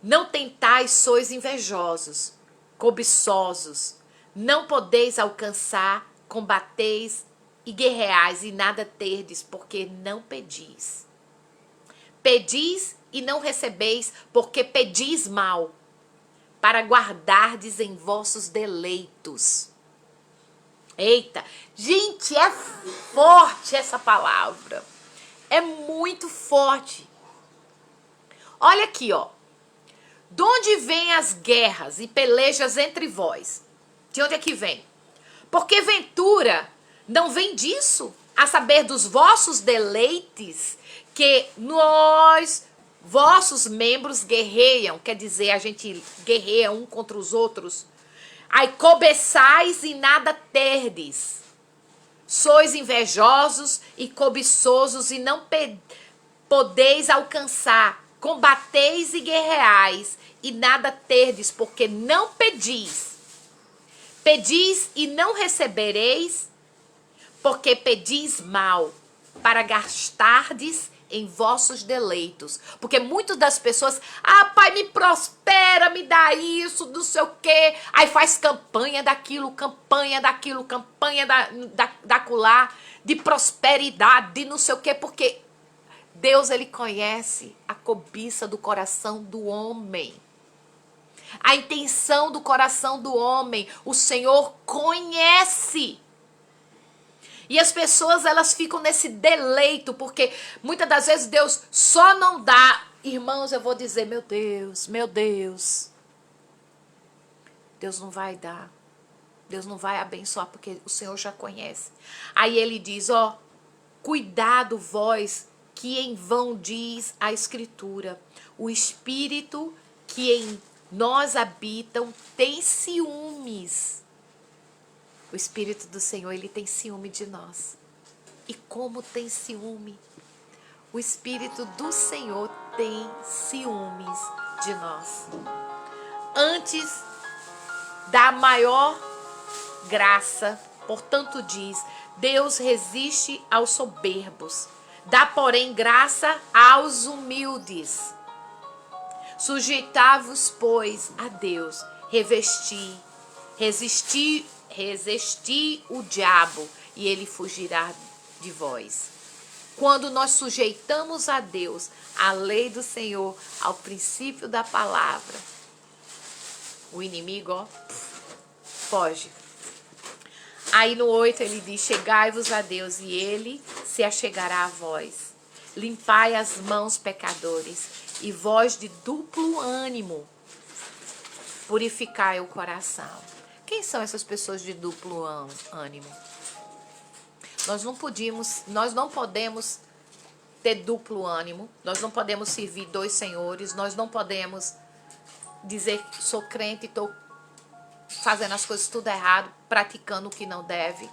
Speaker 1: não tentais, sois invejosos, cobiçosos, não podeis alcançar, combateis e guerreais e nada terdes, porque não pedis. Pedis e não recebeis, porque pedis mal, para guardardes em vossos deleitos. Eita, gente, é forte essa palavra. É muito forte. Olha aqui, ó. De onde vêm as guerras e pelejas entre vós? De onde é que vem? Porque ventura não vem disso, a saber dos vossos deleites, que vossos membros guerreiam, quer dizer, a gente guerreia um contra os outros. Aí cobiçais e nada terdes. Sois invejosos e cobiçosos e não podeis alcançar. Combateis e guerreais e nada terdes, porque não pedis. Pedis e não recebereis, porque pedis mal, para gastardes em vossos deleitos. Porque muitas das pessoas, pai, me prospera, me dá isso, não sei o quê. Aí faz campanha daquilo, campanha daquilo, de prosperidade, de não sei o quê, porque Deus, ele conhece a cobiça do coração do homem. A intenção do coração do homem, o Senhor conhece. E as pessoas, elas ficam nesse deleito, porque muitas das vezes Deus só não dá. Irmãos, eu vou dizer, meu Deus, Deus não vai dar. Deus não vai abençoar, porque o Senhor já conhece. Aí ele diz, ó, cuidado vós, que em vão diz a Escritura. O Espírito que em nós habitam tem ciúmes. O Espírito do Senhor, ele tem ciúme de nós. E como tem ciúme. O Espírito do Senhor tem ciúmes de nós. Antes da maior graça, portanto diz, Deus resiste aos soberbos, dá porém graça aos humildes. Sujeitai-vos, pois, a Deus, resisti o diabo e ele fugirá de vós. Quando nós sujeitamos a Deus, a lei do Senhor, ao princípio da palavra, o inimigo, ó, foge. Aí no 8 ele diz, chegai-vos a Deus e ele se achegará a vós. Limpai as mãos, pecadores, e vós de duplo ânimo, purificai o coração. Quem são essas pessoas de duplo ânimo? Nós não podemos ter duplo ânimo, nós não podemos servir dois senhores, nós não podemos dizer que sou crente e estou fazendo as coisas tudo errado, praticando o que não deve.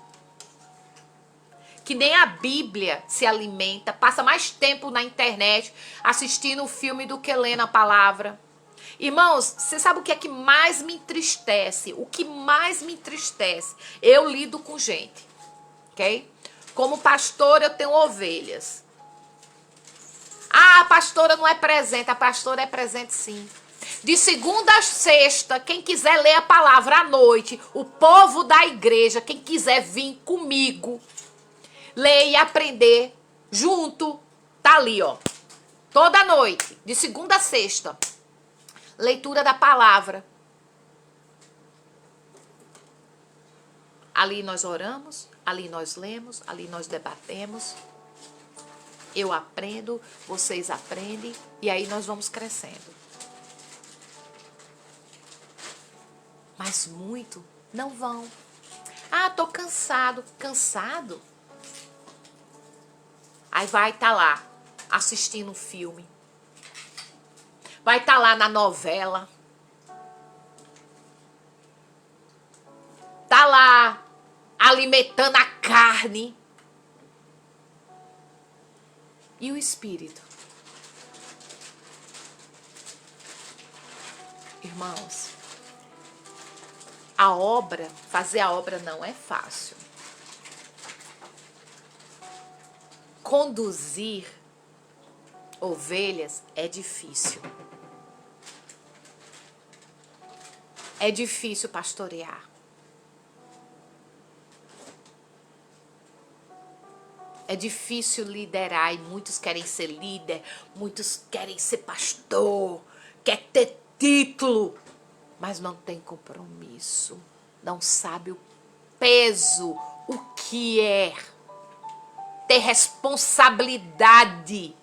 Speaker 1: Que nem a Bíblia se alimenta, passa mais tempo na internet assistindo o filme do que lendo a palavra. Irmãos, você sabe o que é que mais me entristece? O que mais me entristece? Eu lido com gente, ok? Como pastora, eu tenho ovelhas. Ah, a pastora não é presente. A pastora é presente sim. De segunda a sexta, quem quiser ler a palavra à noite, o povo da igreja, quem quiser vir comigo, ler e aprender junto, tá ali, ó. Toda noite, de segunda a sexta. Leitura da palavra. Ali nós oramos, ali nós lemos, ali nós debatemos. Eu aprendo, vocês aprendem e aí nós vamos crescendo. Mas muito não vão. Ah, tô cansado. Cansado? Aí vai estar lá assistindo um filme. Vai estar lá na novela. Tá lá alimentando a carne. E o espírito? Irmãos, fazer a obra não é fácil. Conduzir ovelhas é difícil. É difícil pastorear. É difícil liderar e muitos querem ser líder, muitos querem ser pastor, quer ter título, mas não tem compromisso, não sabe o peso, o que é ter responsabilidade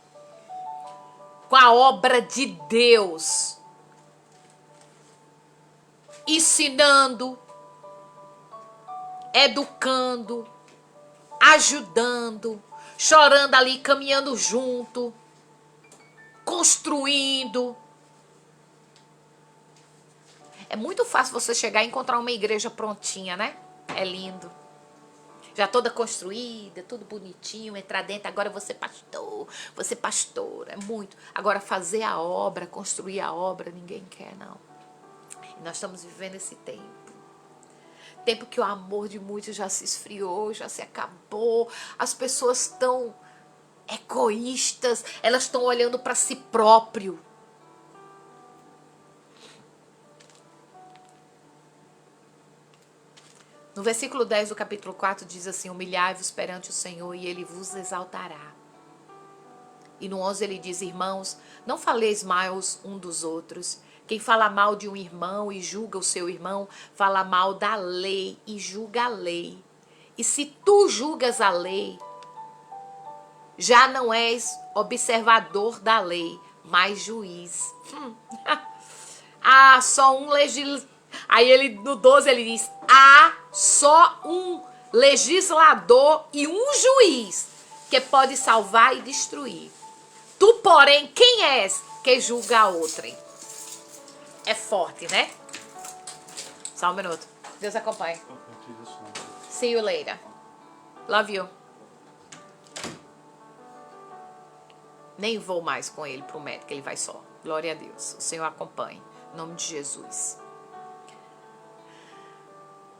Speaker 1: com a obra de Deus, ensinando, educando, ajudando, chorando ali, caminhando junto, construindo. É muito fácil você chegar e encontrar uma igreja prontinha, né? É lindo. Já toda construída, tudo bonitinho, entrar dentro, agora você pastor, você pastora, é muito. Agora fazer a obra, construir a obra, ninguém quer, não. E nós estamos vivendo esse tempo. Tempo que o amor de muitos já se esfriou, já se acabou. As pessoas estão egoístas, elas estão olhando para si próprio. No versículo 10 do capítulo 4 diz assim, humilhai-vos perante o Senhor e Ele vos exaltará. E no 11 ele diz, irmãos, não faleis mal um dos outros. Quem fala mal de um irmão e julga o seu irmão, fala mal da lei e julga a lei. E se tu julgas a lei, já não és observador da lei, mas juiz. Ah, só um legislador. Aí ele, no 12 ele diz, há só um legislador e um juiz que pode salvar e destruir. Tu, porém, quem és que julga a outrem? É forte, né? Só um minuto. Deus acompanhe. See you later. Love you. Nem vou mais com ele para o médico, ele vai só. Glória a Deus. O Senhor acompanhe. Em nome de Jesus.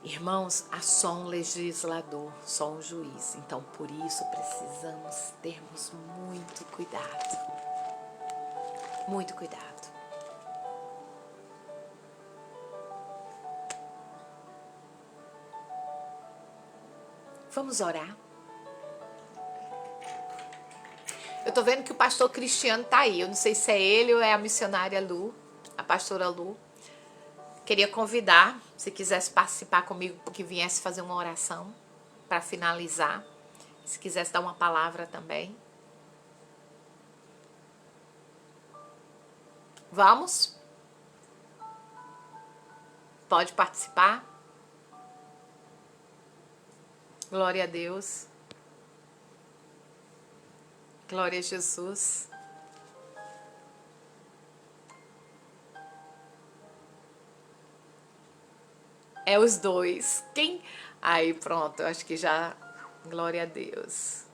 Speaker 1: Irmãos, há só um legislador, só um juiz. Então, por isso, precisamos termos muito cuidado. Muito cuidado. Vamos orar? Eu tô vendo que o pastor Cristiano tá aí. Eu não sei se é ele ou é a missionária Lu, a pastora Lu. Queria convidar, se quisesse participar comigo, que viesse fazer uma oração para finalizar. Se quisesse dar uma palavra também. Vamos? Pode participar? Glória a Deus. Glória a Jesus. É os dois. Quem? Aí, pronto, eu acho que já... Glória a Deus.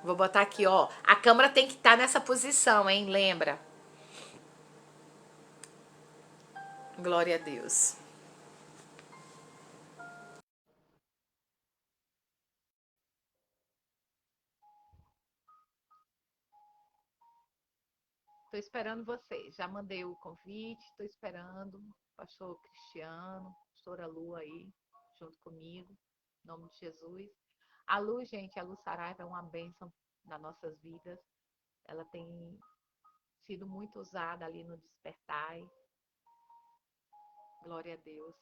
Speaker 1: Vou botar aqui, ó. A câmera tem que estar nessa posição, hein? Lembra? Glória a Deus. Estou esperando vocês. Já mandei o convite, estou esperando. Pastor Cristiano, pastora Lu aí, junto comigo. Em nome de Jesus. A Lu, gente, a Lu Saraiva é uma bênção nas nossas vidas. Ela tem sido muito usada ali no Despertai. Glória a Deus.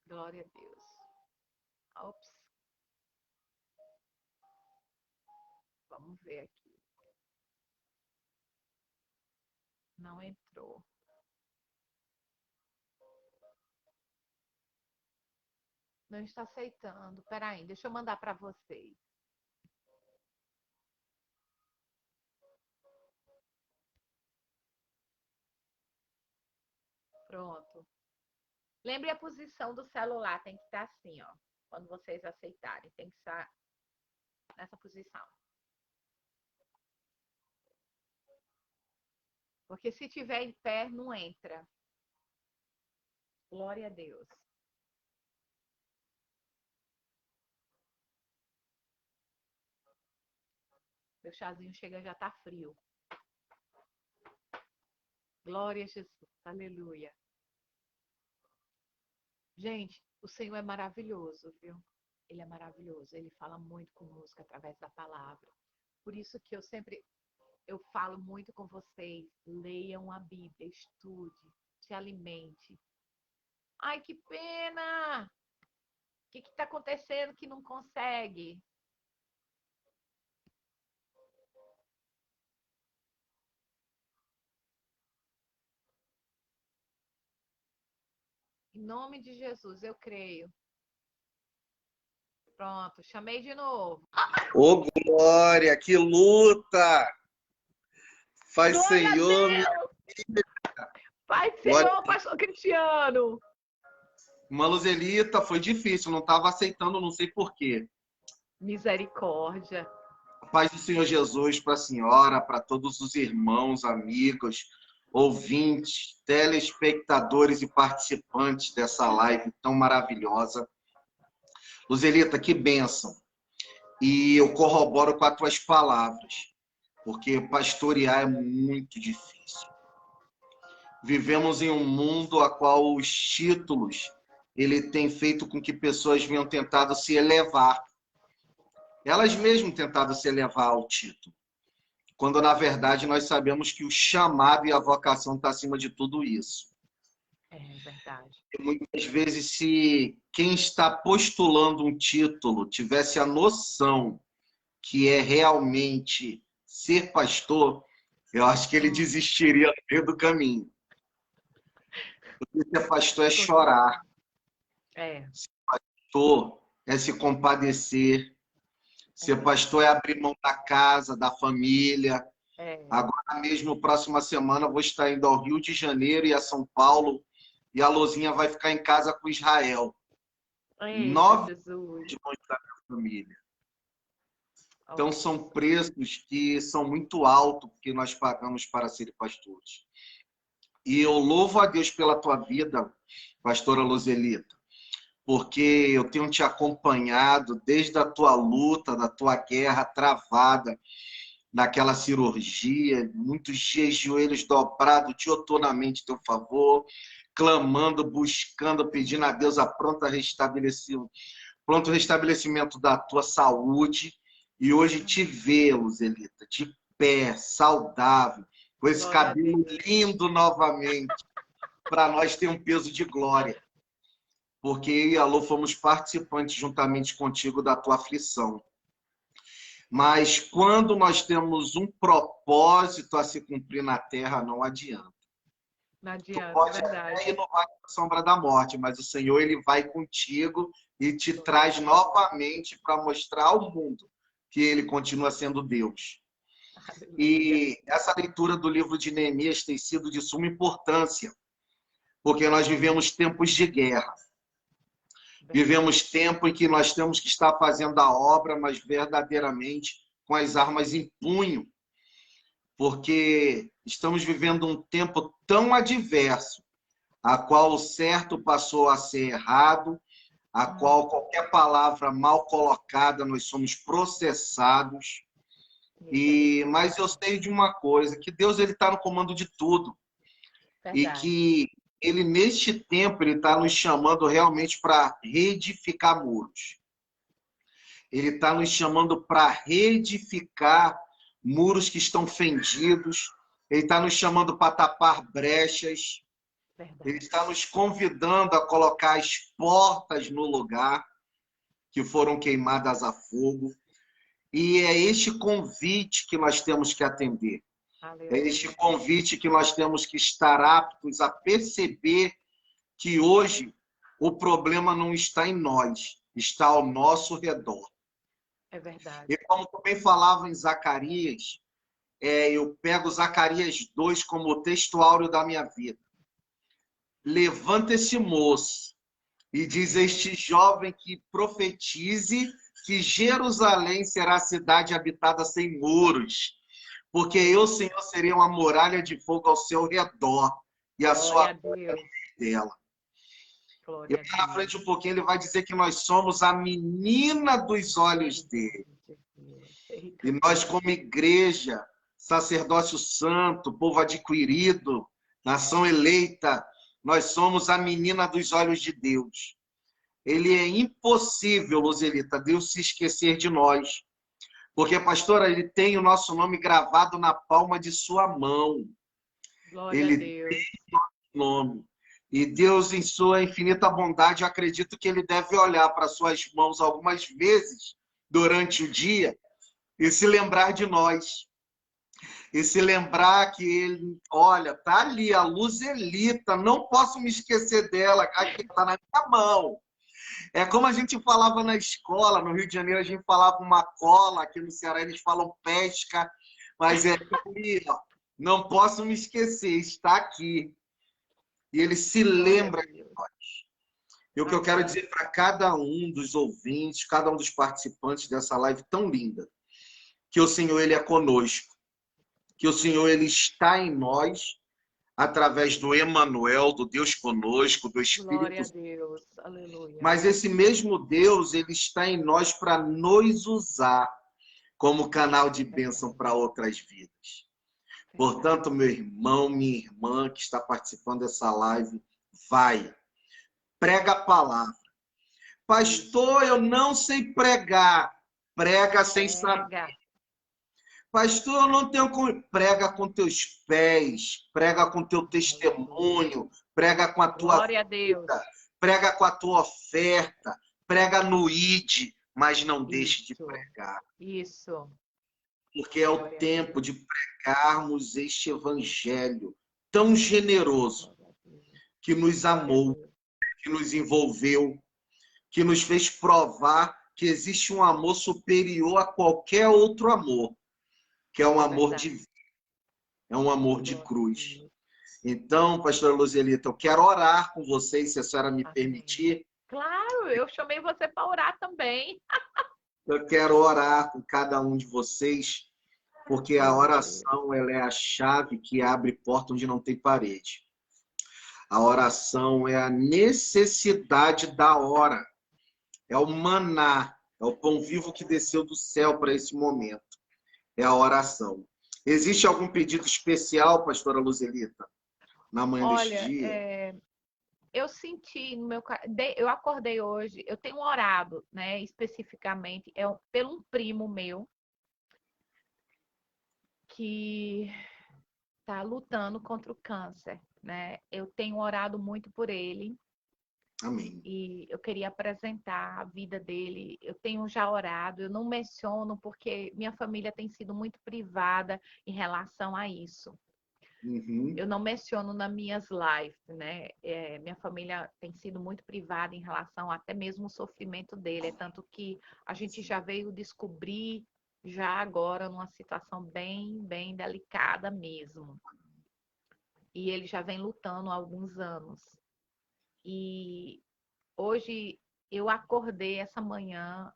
Speaker 1: Glória a Deus. Ops. Vamos ver aqui. Não entrou. Não está aceitando. Peraí, deixa eu mandar para vocês. Pronto. Lembre a posição do celular, tem que estar assim, ó. Quando vocês aceitarem, tem que estar nessa posição. Porque se tiver em pé, não entra. Glória a Deus. Meu chazinho chega, já tá frio. Glória a Jesus. Aleluia. Gente, o Senhor é maravilhoso, viu? Ele é maravilhoso. Ele fala muito conosco através da palavra. Por isso que eu falo muito com vocês. Leiam a Bíblia, estude, se alimente. Ai, que pena! O que está acontecendo que não consegue? Em nome de Jesus, eu creio. Pronto, chamei de novo.
Speaker 3: Ô, glória, que luta! Faz,
Speaker 1: Glória
Speaker 3: Senhor, minha
Speaker 1: Pai
Speaker 3: glória.
Speaker 1: Senhor, pastor Cristiano.
Speaker 3: Uma Luzelita, foi difícil, não estava aceitando, não sei porquê.
Speaker 1: Misericórdia.
Speaker 3: A paz do Senhor Jesus para a senhora, para todos os irmãos, amigos, ouvintes, telespectadores e participantes dessa live tão maravilhosa. Luzelita, que bênção. E eu corroboro com as tuas palavras, porque pastorear é muito difícil. Vivemos em um mundo a qual os títulos ele tem feito com que pessoas venham tentado se elevar. Elas mesmas tentado se elevar ao título. Quando, na verdade, nós sabemos que o chamado e a vocação está acima de tudo isso.
Speaker 1: É verdade.
Speaker 3: E muitas vezes, se quem está postulando um título tivesse a noção que é realmente ser pastor, eu acho que ele desistiria no meio do caminho. Porque ser pastor é chorar. Ser pastor é se compadecer. Ser pastor é abrir mão da casa, da família. Agora mesmo, próxima semana, eu vou estar indo ao Rio de Janeiro e a São Paulo. E a Lozinha vai ficar em casa com Israel.
Speaker 1: Eita,
Speaker 3: 9
Speaker 1: Jesus.
Speaker 3: irmãos da minha família. Então,
Speaker 1: Olha
Speaker 3: são
Speaker 1: isso.
Speaker 3: preços que são muito altos que nós pagamos para ser pastores. E eu louvo a Deus pela tua vida, pastora Luzelita, porque eu tenho te acompanhado desde a tua luta, da tua guerra travada, naquela cirurgia, muitos dias, joelhos dobrados, diotonamente em teu favor, clamando, buscando, pedindo a Deus a pronto restabelecimento da tua saúde. E hoje te ver, Luzelita, de pé, saudável, com esse
Speaker 1: Glória a
Speaker 3: cabelo
Speaker 1: Deus.
Speaker 3: lindo novamente, para nós ter um peso de glória. Porque eu e a Lô fomos participantes juntamente contigo da tua aflição. Mas quando nós temos um propósito a se cumprir na terra, não adianta.
Speaker 1: Não
Speaker 3: Tu
Speaker 1: adianta, é
Speaker 3: pode até
Speaker 1: verdade.
Speaker 3: ir no vale da sombra da morte, mas o Senhor ele vai contigo e te
Speaker 1: Glória a
Speaker 3: traz
Speaker 1: Deus.
Speaker 3: novamente para mostrar ao mundo que ele continua sendo Deus.
Speaker 1: Aleluia.
Speaker 3: E essa leitura do livro de Neemias tem sido de suma importância, porque nós vivemos tempos de guerra. Vivemos tempo em que nós temos que estar fazendo a obra, mas verdadeiramente com as armas em punho, porque estamos vivendo um tempo tão adverso, a qual o certo passou a ser errado, a qual qualquer palavra mal colocada nós somos processados. Mas eu sei de uma coisa, que Deus ele está no comando de tudo e
Speaker 1: Verdade.
Speaker 3: que ele neste tempo ele está nos chamando realmente para reedificar muros. Ele está nos chamando para reedificar muros que estão fendidos. Ele está nos chamando para tapar brechas.
Speaker 1: Verdade.
Speaker 3: Ele está nos convidando a colocar as portas no lugar que foram queimadas a fogo. E é este convite que nós temos que atender. É
Speaker 1: Aleluia.
Speaker 3: este convite que nós temos que estar aptos a perceber que hoje o problema não está em nós, está ao nosso redor.
Speaker 1: É verdade.
Speaker 3: E como tu bem falava em Zacarias, eu pego Zacarias 2 como o texto áureo da minha vida. Levanta esse moço e diz a este jovem que profetize que Jerusalém será cidade habitada sem muros, porque eu, Senhor, serei uma muralha de fogo ao seu redor e a sua
Speaker 1: Glória a Deus.
Speaker 3: dela. E
Speaker 1: Glória a
Speaker 3: lá na frente um pouquinho ele vai dizer que nós somos a menina dos olhos dele. E nós, como igreja, sacerdócio santo, povo adquirido, nação eleita, nós somos a menina dos olhos de Deus. Ele é impossível, Luzelita, Deus se esquecer de nós. Porque, pastora, ele tem o nosso nome gravado na palma de sua mão.
Speaker 1: Glória
Speaker 3: Ele
Speaker 1: a Deus.
Speaker 3: tem o nome. E Deus, em sua infinita bondade, eu acredito que ele deve olhar para suas mãos algumas vezes durante o dia e se lembrar de nós. E se lembrar que ele, olha, tá ali a Luzelita, não posso me esquecer dela, aqui está na minha mão. É como a gente falava na escola, no Rio de Janeiro a gente falava uma cola, aqui no Ceará eles falam pesca, mas é ali, ó, não posso me esquecer, está aqui. E ele se lembra de nós. E o que eu quero dizer para cada um dos ouvintes, cada um dos participantes dessa live tão linda, que o Senhor ele é conosco, que o Senhor ele está em nós, através do Emanuel, do Deus conosco, do Espírito
Speaker 1: Glória a Deus. Aleluia.
Speaker 3: Mas esse mesmo Deus, ele está em nós para nos usar como canal de bênção para outras vidas. Portanto, meu irmão, minha irmã que está participando dessa live, vai, prega a palavra. Pastor, eu não sei pregar. Prega sem saber. Pastor, eu não tenho como... Prega com teus pés, prega com teu testemunho, prega com a tua
Speaker 1: Glória a Deus.
Speaker 3: vida. Prega com a tua oferta, prega no ID, mas não deixe de pregar.
Speaker 1: Isso.
Speaker 3: Porque é o tempo de pregarmos este evangelho tão generoso que nos amou, que nos envolveu, que nos fez provar que existe um amor superior a qualquer outro amor, que é um amor de vida, é um amor de cruz. Então, pastora Luzelita, eu quero orar com vocês, se a senhora me permitir.
Speaker 1: Claro, eu chamei você para orar também.
Speaker 3: Eu quero orar com cada um de vocês, porque a oração ela é a chave que abre porta onde não tem parede. A oração é a necessidade da hora. É o maná, é o pão vivo que desceu do céu para esse momento. É a oração. Existe algum pedido especial, pastora Luzelita, na manhã deste
Speaker 1: Olha,
Speaker 3: dia?
Speaker 1: eu senti no meu... Eu acordei hoje, eu tenho orado, né, especificamente, pelo um primo meu, que está lutando contra o câncer, né? Eu tenho orado muito por ele
Speaker 3: Amém.
Speaker 1: e eu queria apresentar a vida dele. Eu tenho já orado, eu não menciono porque minha família tem sido muito privada em relação a isso.
Speaker 3: Uhum.
Speaker 1: Eu não menciono nas minhas lives, né? Minha família tem sido muito privada em relação até mesmo o sofrimento dele. É tanto que a gente já veio descobrir já agora numa situação bem, bem delicada mesmo. E ele já vem lutando há alguns anos. E hoje eu acordei essa manhã,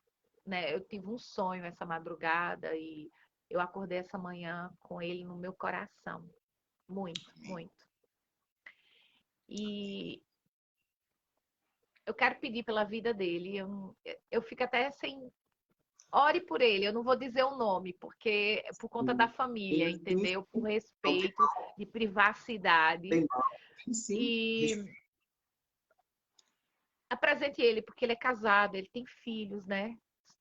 Speaker 1: né? Eu tive um sonho essa madrugada e eu acordei essa manhã com ele no meu coração. Muito, muito. E eu quero pedir pela vida dele. Eu fico até sem. Ore por ele. Eu não vou dizer o nome, porque é por conta da família, entendeu? Por respeito de privacidade.
Speaker 3: Sim.
Speaker 1: E apresente ele, porque ele é casado, ele tem filhos, né?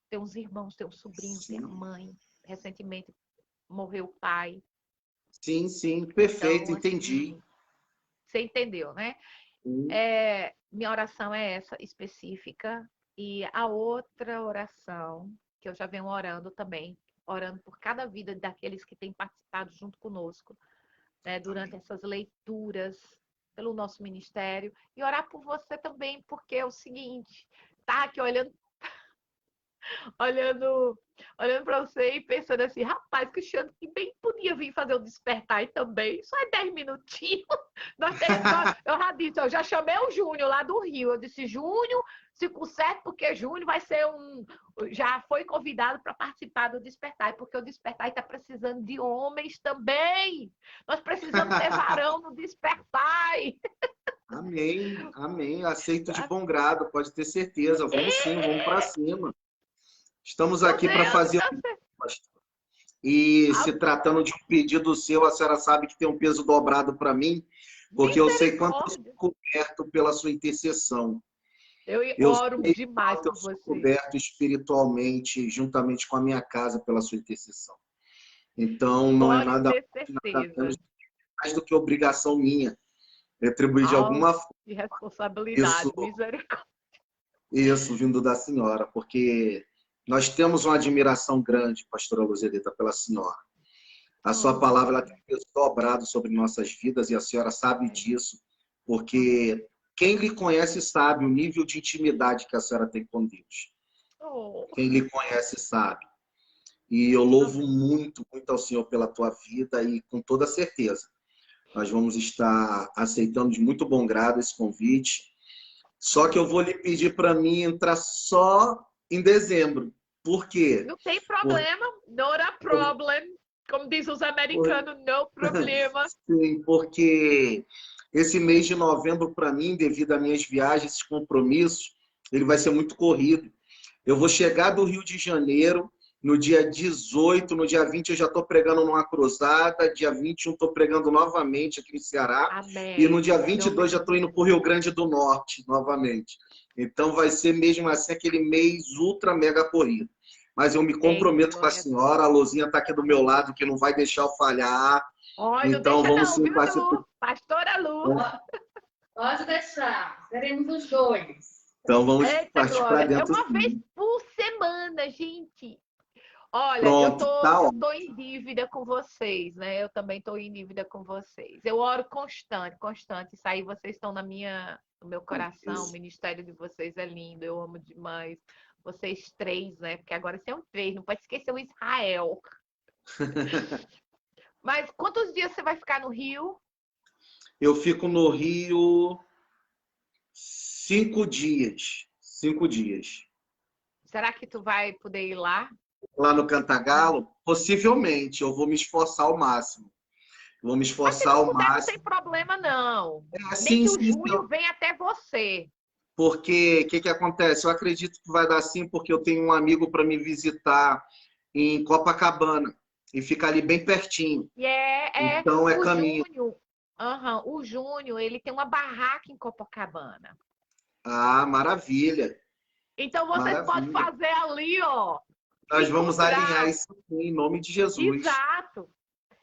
Speaker 1: Tem uns irmãos, tem um sobrinho, tem a mãe. Recentemente morreu o pai.
Speaker 3: Sim, sim, perfeito,
Speaker 1: Então,
Speaker 3: entendi.
Speaker 1: assim, você entendeu, né? Minha oração é essa específica. E a outra oração, que eu já venho orando também, orando por cada vida daqueles que têm participado junto conosco, né, durante essas leituras pelo nosso ministério. E orar por você também, porque é o seguinte, tá aqui olhando para você e pensando assim, rapaz, Cristiano que bem podia vir fazer o despertar aí também, só é 10 minutinhos. Eu já disse, eu já chamei o Júnior lá do Rio, eu disse, Júnior, se conserta, porque Júnior vai ser já foi convidado para participar do despertar, porque o despertar está precisando de homens também, nós precisamos ter varão no despertar.
Speaker 3: Amém, amém. Aceito de bom grado, pode ter certeza. Vamos sim, vamos para cima. Estamos
Speaker 1: Meu
Speaker 3: aqui para
Speaker 1: Deus,
Speaker 3: fazer. E se tratando de um pedido seu, a senhora sabe que tem um peso dobrado para mim, porque eu sei quanto eu sou
Speaker 1: misericórdia.
Speaker 3: coberto pela sua intercessão.
Speaker 1: Eu
Speaker 3: Eu
Speaker 1: oro
Speaker 3: sei
Speaker 1: demais
Speaker 3: quanto eu
Speaker 1: por
Speaker 3: sou
Speaker 1: você.
Speaker 3: coberto espiritualmente, juntamente com a minha casa, pela sua intercessão. Então, não é
Speaker 1: Pode
Speaker 3: nada
Speaker 1: ter
Speaker 3: menos
Speaker 1: certeza.
Speaker 3: mais do que obrigação minha retribuir de alguma forma
Speaker 1: De
Speaker 3: isso,
Speaker 1: responsabilidade, misericórdia.
Speaker 3: isso vindo da senhora, porque nós temos uma admiração grande, pastora Luzelita, pela senhora. A sua palavra ela tem peso dobrado sobre nossas vidas e a senhora sabe disso, porque quem lhe conhece sabe o nível de intimidade que a senhora tem com Deus.
Speaker 1: Oh,
Speaker 3: Quem lhe conhece sabe. E eu louvo muito, muito ao Senhor pela tua vida e com toda certeza nós vamos estar aceitando de muito bom grado esse convite. Só que eu vou lhe pedir para mim entrar só em dezembro. Por quê?
Speaker 1: não tem problema, not a problem. Como diz os americanos, no problema.
Speaker 3: Sim, porque esse mês de novembro, para mim, devido a minhas viagens, esses compromissos, ele vai ser muito corrido. Eu vou chegar do Rio de Janeiro no dia 18, no dia 20 eu já estou pregando numa cruzada, dia 21 estou pregando novamente aqui no Ceará, e no
Speaker 1: Amém.
Speaker 3: dia 22 já estou indo para o Rio Grande do Norte novamente. Então vai ser mesmo assim aquele mês ultra mega corrido. Mas eu me
Speaker 1: Eita,
Speaker 3: comprometo com a
Speaker 1: glória a Deus.
Speaker 3: senhora, a Lozinha está aqui do meu lado, que não vai deixar eu falhar.
Speaker 1: Olha, não
Speaker 3: Então
Speaker 1: deixa
Speaker 3: vamos
Speaker 1: não,
Speaker 3: sim
Speaker 1: viu,
Speaker 3: participar.
Speaker 1: Lu? Pastora Lu.
Speaker 4: Pode deixar, seremos os dois.
Speaker 3: Então vamos
Speaker 1: Eita,
Speaker 3: partir para
Speaker 1: glória. É
Speaker 3: dentro
Speaker 1: uma vez
Speaker 3: sim.
Speaker 1: por semana, gente. Olha,
Speaker 3: Pronto, tá
Speaker 1: eu
Speaker 3: ótimo.
Speaker 1: tô em dívida com vocês, né? Eu também tô em dívida com vocês. Eu oro constante, constante. Isso aí vocês estão no meu coração. O ministério de vocês é lindo, eu amo demais. Vocês três, né? Porque agora são três, não pode esquecer o Israel. Mas quantos dias você vai ficar no Rio?
Speaker 3: Eu fico no Rio 5 dias. 5 dias.
Speaker 5: Será que tu vai poder ir lá?
Speaker 3: Lá no Cantagalo, possivelmente, eu vou me esforçar ao máximo. Vou me
Speaker 5: Mas se
Speaker 3: esforçar
Speaker 5: não
Speaker 3: ao
Speaker 5: puder, não tem
Speaker 3: máximo.
Speaker 5: problema, não. Nem
Speaker 3: Sim,
Speaker 5: que o
Speaker 3: sim,
Speaker 5: Júnior venha até você.
Speaker 3: porque o que acontece? Eu acredito que vai dar sim, porque eu tenho um amigo para me visitar em Copacabana e fica ali bem pertinho.
Speaker 5: E é
Speaker 3: Então é
Speaker 5: o
Speaker 3: caminho.
Speaker 5: Júnior. O Júnior, ele tem uma barraca em Copacabana.
Speaker 3: Ah, maravilha,
Speaker 5: Então vocês podem
Speaker 3: maravilha.
Speaker 5: fazer ali, ó, se
Speaker 3: Nós vamos alinhar
Speaker 5: encontrar.
Speaker 3: isso sim, em nome de Jesus.
Speaker 5: Exato.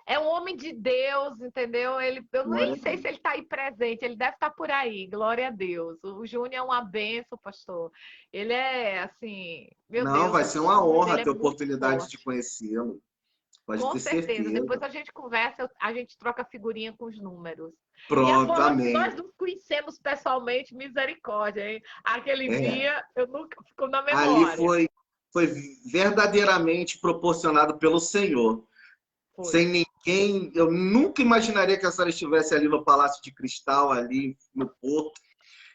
Speaker 5: É um homem de Deus, entendeu? Eu
Speaker 3: Glória
Speaker 5: nem
Speaker 3: a
Speaker 5: sei
Speaker 3: Deus.
Speaker 5: se ele está aí presente, ele deve estar por aí, glória a Deus. O Júnior é uma benção, pastor. Ele é assim, meu
Speaker 3: Não,
Speaker 5: Deus,
Speaker 3: vai
Speaker 5: o
Speaker 3: ser uma
Speaker 5: testemunho
Speaker 3: honra
Speaker 5: dele é
Speaker 3: ter a
Speaker 5: muito
Speaker 3: oportunidade de
Speaker 5: forte.
Speaker 3: conhecê-lo. Pode
Speaker 5: Com
Speaker 3: ter
Speaker 5: certeza. Depois
Speaker 3: certeza.
Speaker 5: a gente conversa, a gente troca figurinha com os números. E a
Speaker 3: Pronto,
Speaker 5: forma que
Speaker 3: amém.
Speaker 5: nós nos conhecemos pessoalmente, misericórdia, hein? Aquele
Speaker 3: É,
Speaker 5: dia, eu nunca ficou na
Speaker 3: ali
Speaker 5: memória.
Speaker 3: foi verdadeiramente proporcionado pelo Senhor.
Speaker 5: Foi.
Speaker 3: Sem ninguém, eu nunca imaginaria que a senhora estivesse ali no Palácio de Cristal, ali no Porto.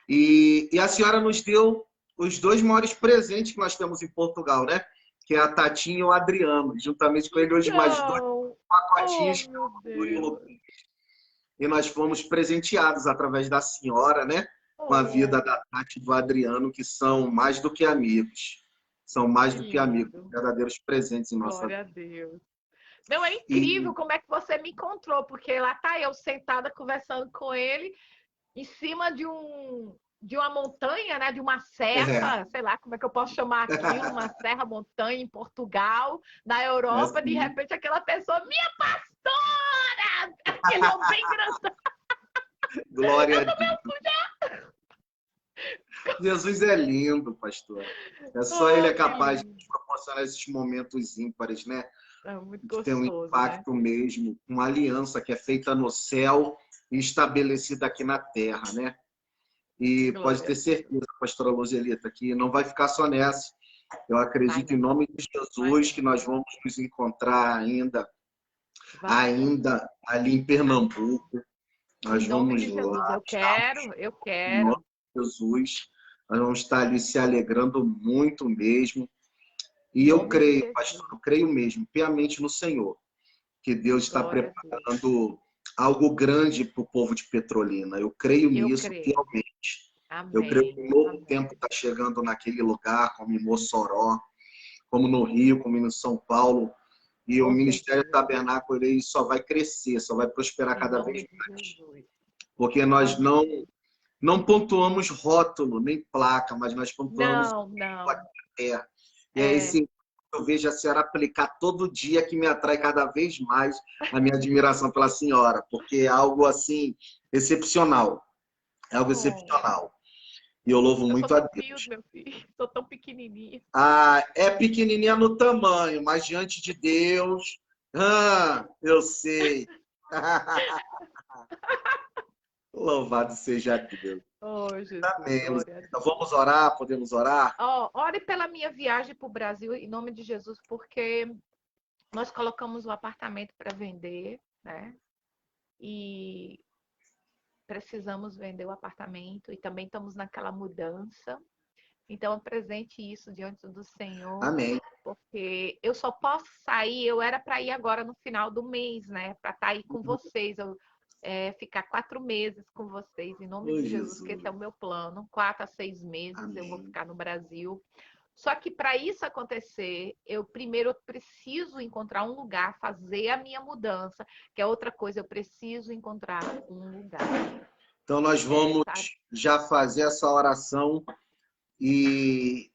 Speaker 3: E a senhora nos deu os dois maiores presentes que nós temos em Portugal, né? Que é a Tatinha e o Adriano, juntamente com ele hoje mais dois
Speaker 5: Então, oh
Speaker 3: pacotinhos
Speaker 5: meu
Speaker 3: do
Speaker 5: Deus.
Speaker 3: e nós fomos presenteados através da senhora, né? Com a vida
Speaker 5: Oh,
Speaker 3: da Tati e do Adriano, que são mais do que amigos. São mais
Speaker 5: que
Speaker 3: do que amigos,
Speaker 5: lindo.
Speaker 3: verdadeiros presentes em nossa
Speaker 5: Glória a
Speaker 3: vida.
Speaker 5: Deus. Não, é
Speaker 3: E
Speaker 5: incrível como é que você me encontrou, porque lá tá eu sentada conversando com ele em cima de uma montanha, né, de uma
Speaker 3: é,
Speaker 5: serra, sei lá como é que eu posso chamar aquilo, uma serra montanha em Portugal, na
Speaker 3: é
Speaker 5: Europa, de
Speaker 3: assim,
Speaker 5: repente aquela pessoa, minha pastora, aquele homem bem grandão.
Speaker 3: glória a Deus. Jesus é lindo, pastor. É só Ele é
Speaker 5: Oh, que
Speaker 3: capaz de
Speaker 5: lindo.
Speaker 3: nos proporcionar esses momentos ímpares, né?
Speaker 5: É muito
Speaker 3: Que tem um
Speaker 5: gostoso, né?
Speaker 3: impacto mesmo, uma aliança que é feita no céu e estabelecida aqui na terra, né? E pode
Speaker 5: Glória a
Speaker 3: ter
Speaker 5: Deus.
Speaker 3: certeza, pastora Luzelita, que não vai ficar só nessa. Eu
Speaker 5: Vai
Speaker 3: acredito em
Speaker 5: não,
Speaker 3: nome de
Speaker 5: vai
Speaker 3: Jesus que
Speaker 5: não,
Speaker 3: nós vamos nos encontrar
Speaker 5: vai.
Speaker 3: ainda ali em Pernambuco.
Speaker 5: Em
Speaker 3: Nós
Speaker 5: nome
Speaker 3: vamos
Speaker 5: de Jesus,
Speaker 3: lá,
Speaker 5: eu
Speaker 3: em nome
Speaker 5: quero.
Speaker 3: de Jesus. Nós vamos estar ali se alegrando muito mesmo.
Speaker 5: Em
Speaker 3: E eu
Speaker 5: nome de
Speaker 3: creio, pastor,
Speaker 5: Jesus.
Speaker 3: eu creio mesmo, piamente no Senhor, que Deus está
Speaker 5: Glória a Deus.
Speaker 3: preparando algo grande para o povo de Petrolina. Eu creio
Speaker 5: Eu
Speaker 3: nisso
Speaker 5: creio.
Speaker 3: fielmente. Eu creio que
Speaker 5: Amém.
Speaker 3: um novo tempo
Speaker 5: Amém.
Speaker 3: está chegando naquele lugar, como em Mossoró, como no Rio, como em São Paulo. E o
Speaker 5: Com
Speaker 3: Ministério
Speaker 5: certeza.
Speaker 3: Tabernáculo ele só vai crescer, só vai prosperar
Speaker 5: Em
Speaker 3: cada vez
Speaker 5: nome de
Speaker 3: mais.
Speaker 5: Jesus.
Speaker 3: Porque nós
Speaker 5: Amém.
Speaker 3: não pontuamos rótulo, nem placa, mas nós pontuamos
Speaker 5: Não, não.
Speaker 3: terra. E é
Speaker 5: É.
Speaker 3: esse que eu vejo a senhora aplicar todo dia que me atrai cada vez mais a minha admiração pela senhora, porque é algo assim excepcional. É algo
Speaker 5: Oh,
Speaker 3: excepcional. E eu louvo
Speaker 5: eu sou
Speaker 3: muito a
Speaker 5: tão humilde,
Speaker 3: Deus.
Speaker 5: meu filho. Sou tão pequenininha.
Speaker 3: Ah, é pequenininha no tamanho, mas diante de Deus, eu sei. Louvado seja Deus.
Speaker 5: Oh, Jesus,
Speaker 3: Amém.
Speaker 5: glória a
Speaker 3: Então,
Speaker 5: Deus.
Speaker 3: vamos orar? Podemos orar?
Speaker 5: Ó, ore pela minha viagem para o Brasil, em nome de Jesus, porque nós colocamos o apartamento para vender, né? E precisamos vender o apartamento e também estamos naquela mudança. Então, apresente isso diante do Senhor,
Speaker 3: Amém.
Speaker 5: porque eu só posso sair, eu era para ir agora no final do mês, né? Para estar aí com vocês, ficar 4 meses com vocês, em nome
Speaker 3: Oh,
Speaker 5: de Jesus, que esse é
Speaker 3: Jesus.
Speaker 5: o meu plano. 4 a 6 meses eu vou
Speaker 3: Amém.
Speaker 5: ficar no Brasil. Só que para isso acontecer, eu primeiro preciso encontrar um lugar, fazer a minha mudança, que é outra coisa, eu preciso encontrar um lugar.
Speaker 3: Então, nós
Speaker 5: É
Speaker 3: vamos
Speaker 5: necessário.
Speaker 3: já fazer essa oração e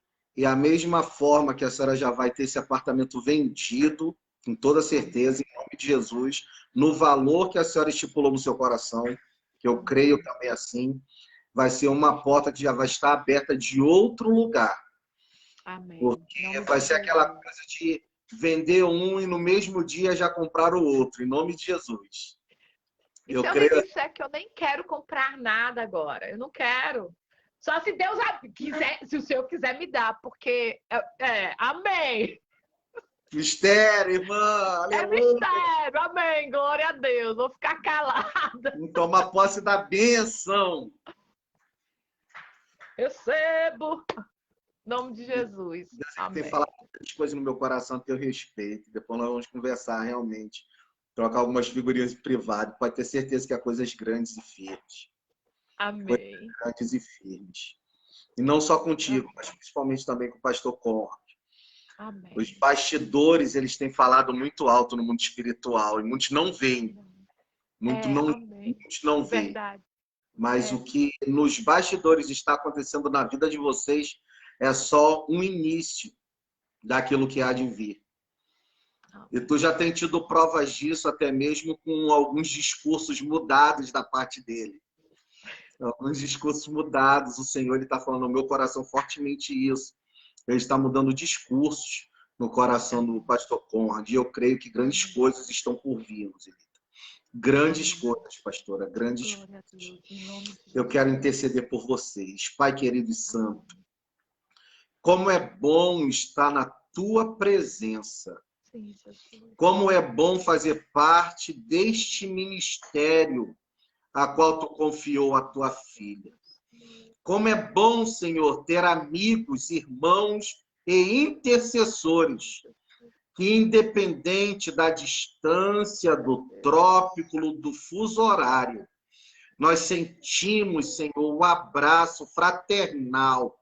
Speaker 3: a mesma forma que a senhora já vai ter esse apartamento vendido, com toda certeza, em nome de Jesus, no valor que a senhora estipulou no seu coração, que eu creio também assim, vai ser uma porta que já vai estar aberta de outro lugar.
Speaker 5: Amém.
Speaker 3: Porque
Speaker 5: Em nome
Speaker 3: vai
Speaker 5: de
Speaker 3: ser aquela
Speaker 5: Jesus.
Speaker 3: coisa de vender um e no mesmo dia já comprar o outro, em nome de Jesus.
Speaker 5: E se
Speaker 3: Eu
Speaker 5: eu lhe
Speaker 3: creio.
Speaker 5: disser que eu nem quero comprar nada agora? Eu não quero. Só se Deus quiser, se o Senhor quiser me dar, porque amém.
Speaker 3: Mistério, irmã,
Speaker 5: É
Speaker 3: aleluia.
Speaker 5: mistério, amém, glória a Deus. Vou ficar calada.
Speaker 3: Vamos tomar posse da bênção.
Speaker 5: Recebo. Em nome de Jesus.
Speaker 3: Tem
Speaker 5: Amém.
Speaker 3: falado muitas coisas no meu coração a teu respeito. Depois nós vamos conversar realmente. Trocar algumas figurinhas em privado. Pode ter certeza que há coisas grandes e firmes.
Speaker 5: Amém.
Speaker 3: Grandes e firmes. E não só contigo, mas principalmente também com o pastor Conrad.
Speaker 5: Amém.
Speaker 3: Os bastidores, eles têm falado muito alto no mundo espiritual. E muitos não veem. Muitos não veem.
Speaker 5: Verdade.
Speaker 3: Mas o que nos bastidores está acontecendo na vida de vocês é só um início daquilo que há de vir. E tu já tem tido provas disso até mesmo com alguns discursos mudados da parte dele. Alguns discursos mudados, o Senhor está falando no meu coração fortemente isso. Ele está mudando discursos no coração do pastor Conrad. E eu creio que grandes coisas estão por vir, Zilita. Grandes coisas, pastora, grandes coisas. Eu quero interceder por vocês. Pai querido e santo, como é bom estar na tua presença. Como é bom fazer parte deste ministério a qual tu confiou a tua filha. Como é bom, Senhor, ter amigos, irmãos e intercessores que, independente da distância, do trópico, do fuso horário, nós sentimos, Senhor, o abraço fraternal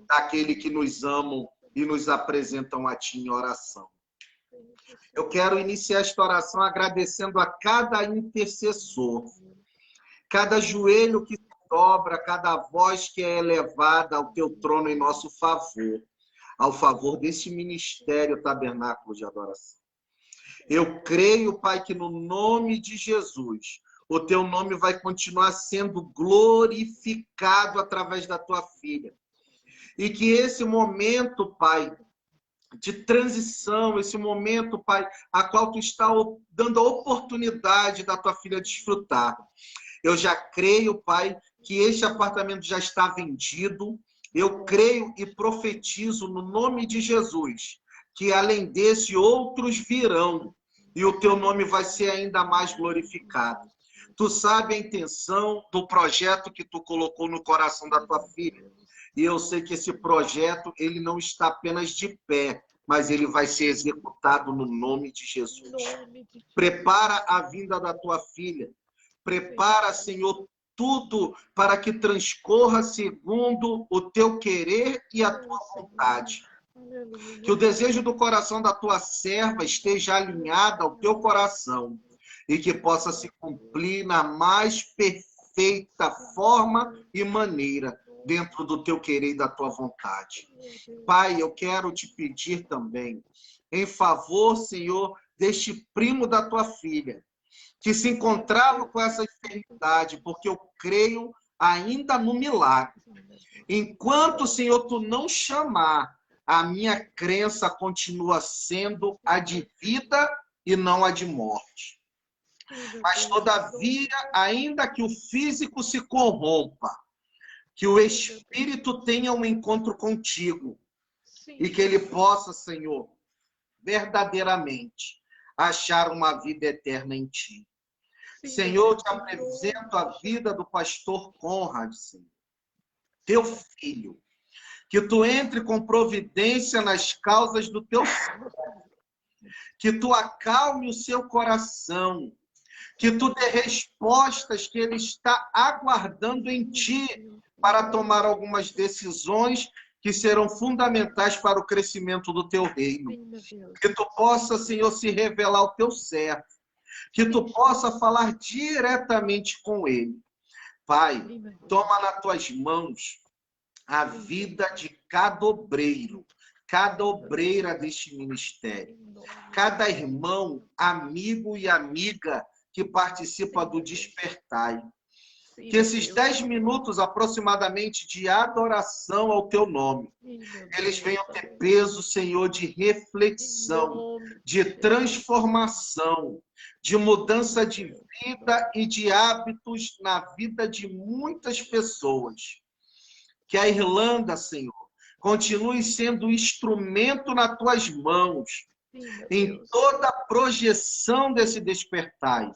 Speaker 3: daquele que nos amam e nos apresentam a Ti em oração. Eu quero iniciar esta oração agradecendo a cada intercessor, cada joelho que se dobra, cada voz que é elevada ao Teu trono em nosso favor, ao favor desse ministério tabernáculo de adoração. Eu creio, Pai, que no nome de Jesus, o Teu nome vai continuar sendo glorificado através da Tua filha. E que esse momento, Pai, de transição, esse momento, Pai, a qual Tu está dando a oportunidade da Tua filha desfrutar. Eu já creio, Pai, que este apartamento já está vendido. Eu creio e profetizo no nome de Jesus que, além desse, outros virão e o Teu nome vai ser ainda mais glorificado. Tu sabe a intenção do projeto que Tu colocou no coração da Tua filha. E eu sei que esse projeto, ele não está apenas de pé, mas ele vai ser executado no nome de Jesus. Prepara a vinda da Tua filha. Prepara, Senhor, tudo para que transcorra segundo o Teu querer e a Tua vontade. Que o desejo do coração da Tua serva esteja alinhado ao Teu coração e que possa se cumprir na mais perfeita forma e maneira dentro do Teu querer e da Tua vontade. Pai, eu quero Te pedir também, em favor, Senhor, deste primo da Tua filha, que se encontrava com essa enfermidade, porque eu creio ainda no milagre. Enquanto, Senhor, Tu não chamar, a minha crença continua sendo a de vida e não a de morte. Mas, todavia, ainda que o físico se corrompa, que o Espírito tenha um encontro contigo e que ele possa, Senhor, verdadeiramente achar uma vida eterna em Ti. Senhor, eu Te apresento a vida do pastor Conrad, Senhor, Teu filho, que Tu entre com providência nas causas do Teu filho, que Tu acalme o seu coração, que Tu dê respostas que ele está aguardando em Ti para tomar algumas decisões que serão fundamentais para o crescimento do Teu reino. Que Tu possa, Senhor, se revelar ao Teu servo. Que Tu possa falar diretamente com ele. Pai, toma nas Tuas mãos a vida de cada obreiro, cada obreira deste ministério, cada irmão, amigo e amiga que participa do Despertai. Que esses 10 minutos aproximadamente de adoração ao Teu nome, eles venham ter peso, Senhor, de reflexão, de transformação, de mudança de vida e de hábitos na vida de muitas pessoas. Que a Irlanda, Senhor, continue sendo instrumento nas Tuas mãos, em toda a projeção desse Despertai.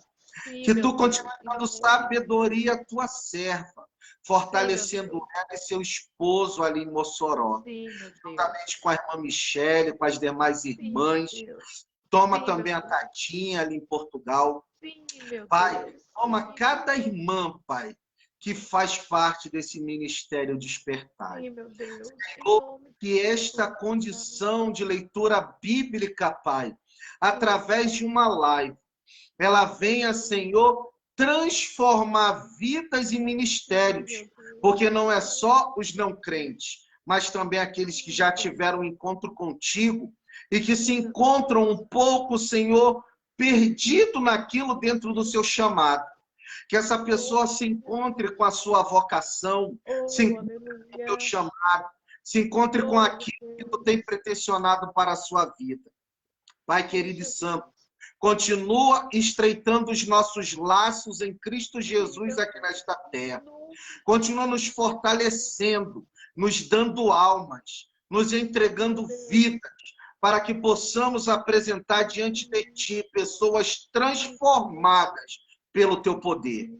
Speaker 3: Que Tu continue dando sabedoria à Tua serva, fortalecendo ela e seu esposo ali em Mossoró.
Speaker 5: Sim, meu Deus.
Speaker 3: Juntamente com a irmã Michele, com as demais irmãs.
Speaker 5: Sim, meu Deus.
Speaker 3: Toma
Speaker 5: Sim,
Speaker 3: também
Speaker 5: meu
Speaker 3: a
Speaker 5: Deus.
Speaker 3: Tatinha ali em Portugal.
Speaker 5: Sim, meu
Speaker 3: Pai,
Speaker 5: Deus.
Speaker 3: toma cada irmã, Pai, que faz parte desse ministério Despertar.
Speaker 5: Sim, meu Deus. Em
Speaker 3: Senhor,
Speaker 5: nome
Speaker 3: que esta condição de leitura bíblica, Pai, através de uma live, ela venha, Senhor, transformar vidas e ministérios, porque não é só os não crentes, mas também aqueles que já tiveram um encontro contigo e que se encontram um pouco, Senhor, perdido naquilo dentro do seu chamado. Que essa pessoa se encontre com a sua vocação, se encontre com o teu chamado, se encontre com aquilo que tu tem pretensionado para a sua vida. Pai querido e santo, continua estreitando os nossos laços em Cristo Jesus aqui nesta terra. Continua nos fortalecendo, nos dando almas, nos entregando vidas, para que possamos apresentar diante de Ti pessoas transformadas pelo Teu poder.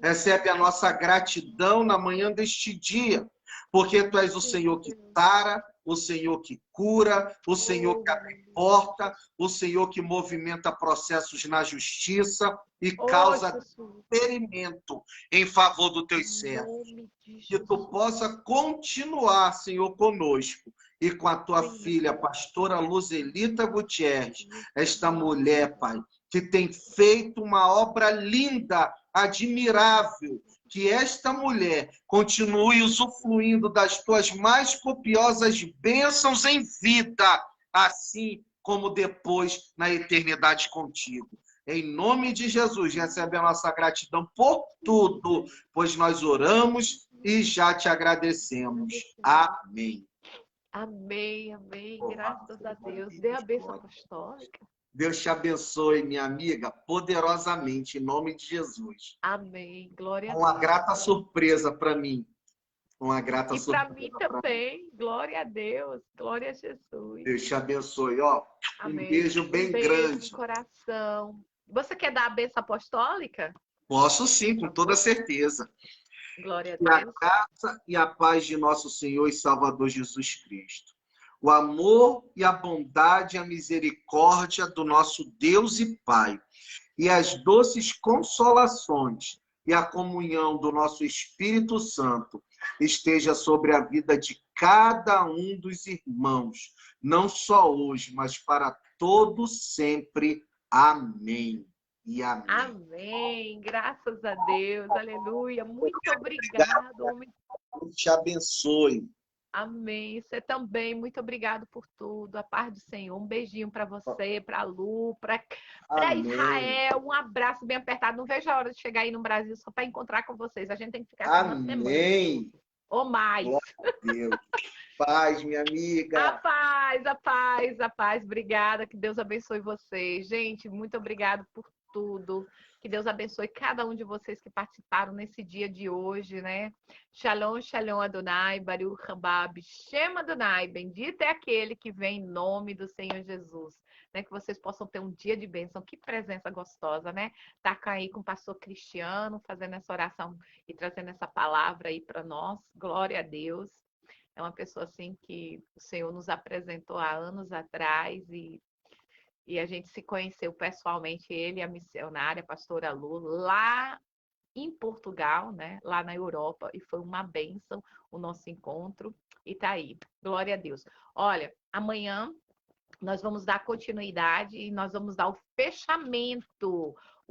Speaker 3: Recebe a nossa gratidão na manhã deste dia, porque Tu és o Senhor que sara, o Senhor que cura, o Senhor que abre porta, o Senhor que movimenta processos na justiça e causa experimento em favor dos teus servos. Que tu possa continuar, Senhor, conosco e com a tua filha, a pastora Luzelita Gutierrez, esta mulher, Pai, que tem feito uma obra linda, admirável. Que esta mulher continue usufruindo das tuas mais copiosas bênçãos em vida, assim como depois na eternidade contigo. Em nome de Jesus, recebe a nossa gratidão por tudo, pois nós oramos e já te agradecemos. Amém.
Speaker 5: Amém, amém. Graças a Deus. Dê a bênção apostólica.
Speaker 3: Deus te abençoe, minha amiga, poderosamente, em nome de Jesus.
Speaker 5: Amém. Glória a Deus.
Speaker 3: Uma grata surpresa para mim. Uma grata
Speaker 5: e
Speaker 3: surpresa.
Speaker 5: para mim também. Glória a Deus. Glória a Jesus.
Speaker 3: Deus te abençoe. Ó,
Speaker 5: Amém.
Speaker 3: Um beijo bem grande.
Speaker 5: No coração. Você quer dar a bênção apostólica?
Speaker 3: Posso sim, com toda certeza.
Speaker 5: Glória a
Speaker 3: Que a
Speaker 5: Deus.
Speaker 3: graça e a paz de nosso Senhor e Salvador Jesus Cristo, o amor e a bondade e a misericórdia do nosso Deus e Pai, e as doces consolações e a comunhão do nosso Espírito Santo esteja sobre a vida de cada um dos irmãos, não só hoje, mas para todos sempre. Amém. E amém.
Speaker 5: Amém. Graças a Deus. Aleluia. Muito obrigado, homem.
Speaker 3: Deus te abençoe.
Speaker 5: Amém. Você também. Muito obrigado por tudo. A paz do Senhor. Um beijinho para você, para a Lu, para Israel. Um abraço bem apertado. Não vejo a hora de chegar aí no Brasil só para encontrar com vocês. A gente tem que ficar aqui uma semana.
Speaker 3: Amém.
Speaker 5: Ou mais.
Speaker 3: Glória a Deus. Paz, minha amiga.
Speaker 5: A paz, a paz, a paz. Obrigada. Que Deus abençoe vocês. Gente, muito obrigado por tudo. Que Deus abençoe cada um de vocês que participaram nesse dia de hoje, né? Shalom, shalom Adonai, Baruch haba Shem Adonai. Bendito é aquele que vem em nome do Senhor Jesus. Né? Que vocês possam ter um dia de bênção. Que presença gostosa, né? Tá aí com o pastor Cristiano, fazendo essa oração e trazendo essa palavra aí para nós. Glória a Deus. É uma pessoa assim que o Senhor nos apresentou há anos atrás e a gente se conheceu pessoalmente, ele e a missionária, a pastora Lu, lá em Portugal, né? Lá na Europa, e foi uma bênção o nosso encontro. E tá aí. Glória a Deus. Olha, amanhã nós vamos dar continuidade e nós vamos dar o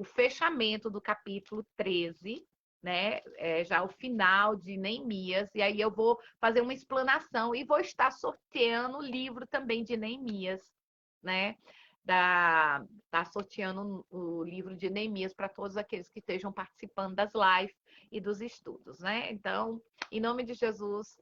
Speaker 5: fechamento do capítulo 13, né? Já o final de Neemias, e aí eu vou fazer uma explanação e vou estar sorteando o livro também de Neemias, né? Tá sorteando o livro de Neemias para todos aqueles que estejam participando das lives e dos estudos, né? Então, em nome de Jesus,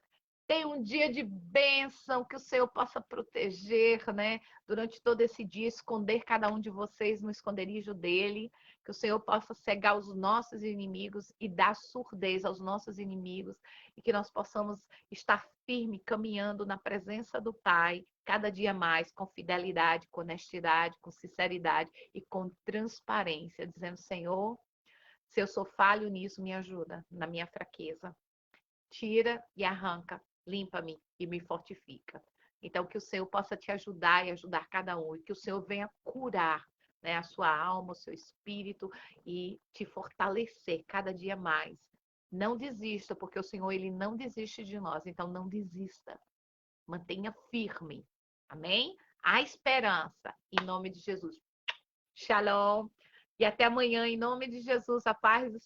Speaker 5: tenha um dia de bênção, que o Senhor possa proteger, né? Durante todo esse dia, esconder cada um de vocês no esconderijo dele, que o Senhor possa cegar os nossos inimigos e dar surdez aos nossos inimigos, e que nós possamos estar firme, caminhando na presença do Pai, cada dia mais, com fidelidade, com honestidade, com sinceridade e com transparência, dizendo: Senhor, se eu sou falho nisso, me ajuda na minha fraqueza. tira e arranca, limpa-me e me fortifica. Então, que o Senhor possa te ajudar e ajudar cada um, e que o Senhor venha curar, né, a sua alma, o seu espírito e te fortalecer cada dia mais. Não desista, porque o Senhor, Ele não desiste de nós. Então, não desista. Mantenha firme. Amém? Há esperança, em nome de Jesus. Shalom. E até amanhã, em nome de Jesus, a paz do Senhor.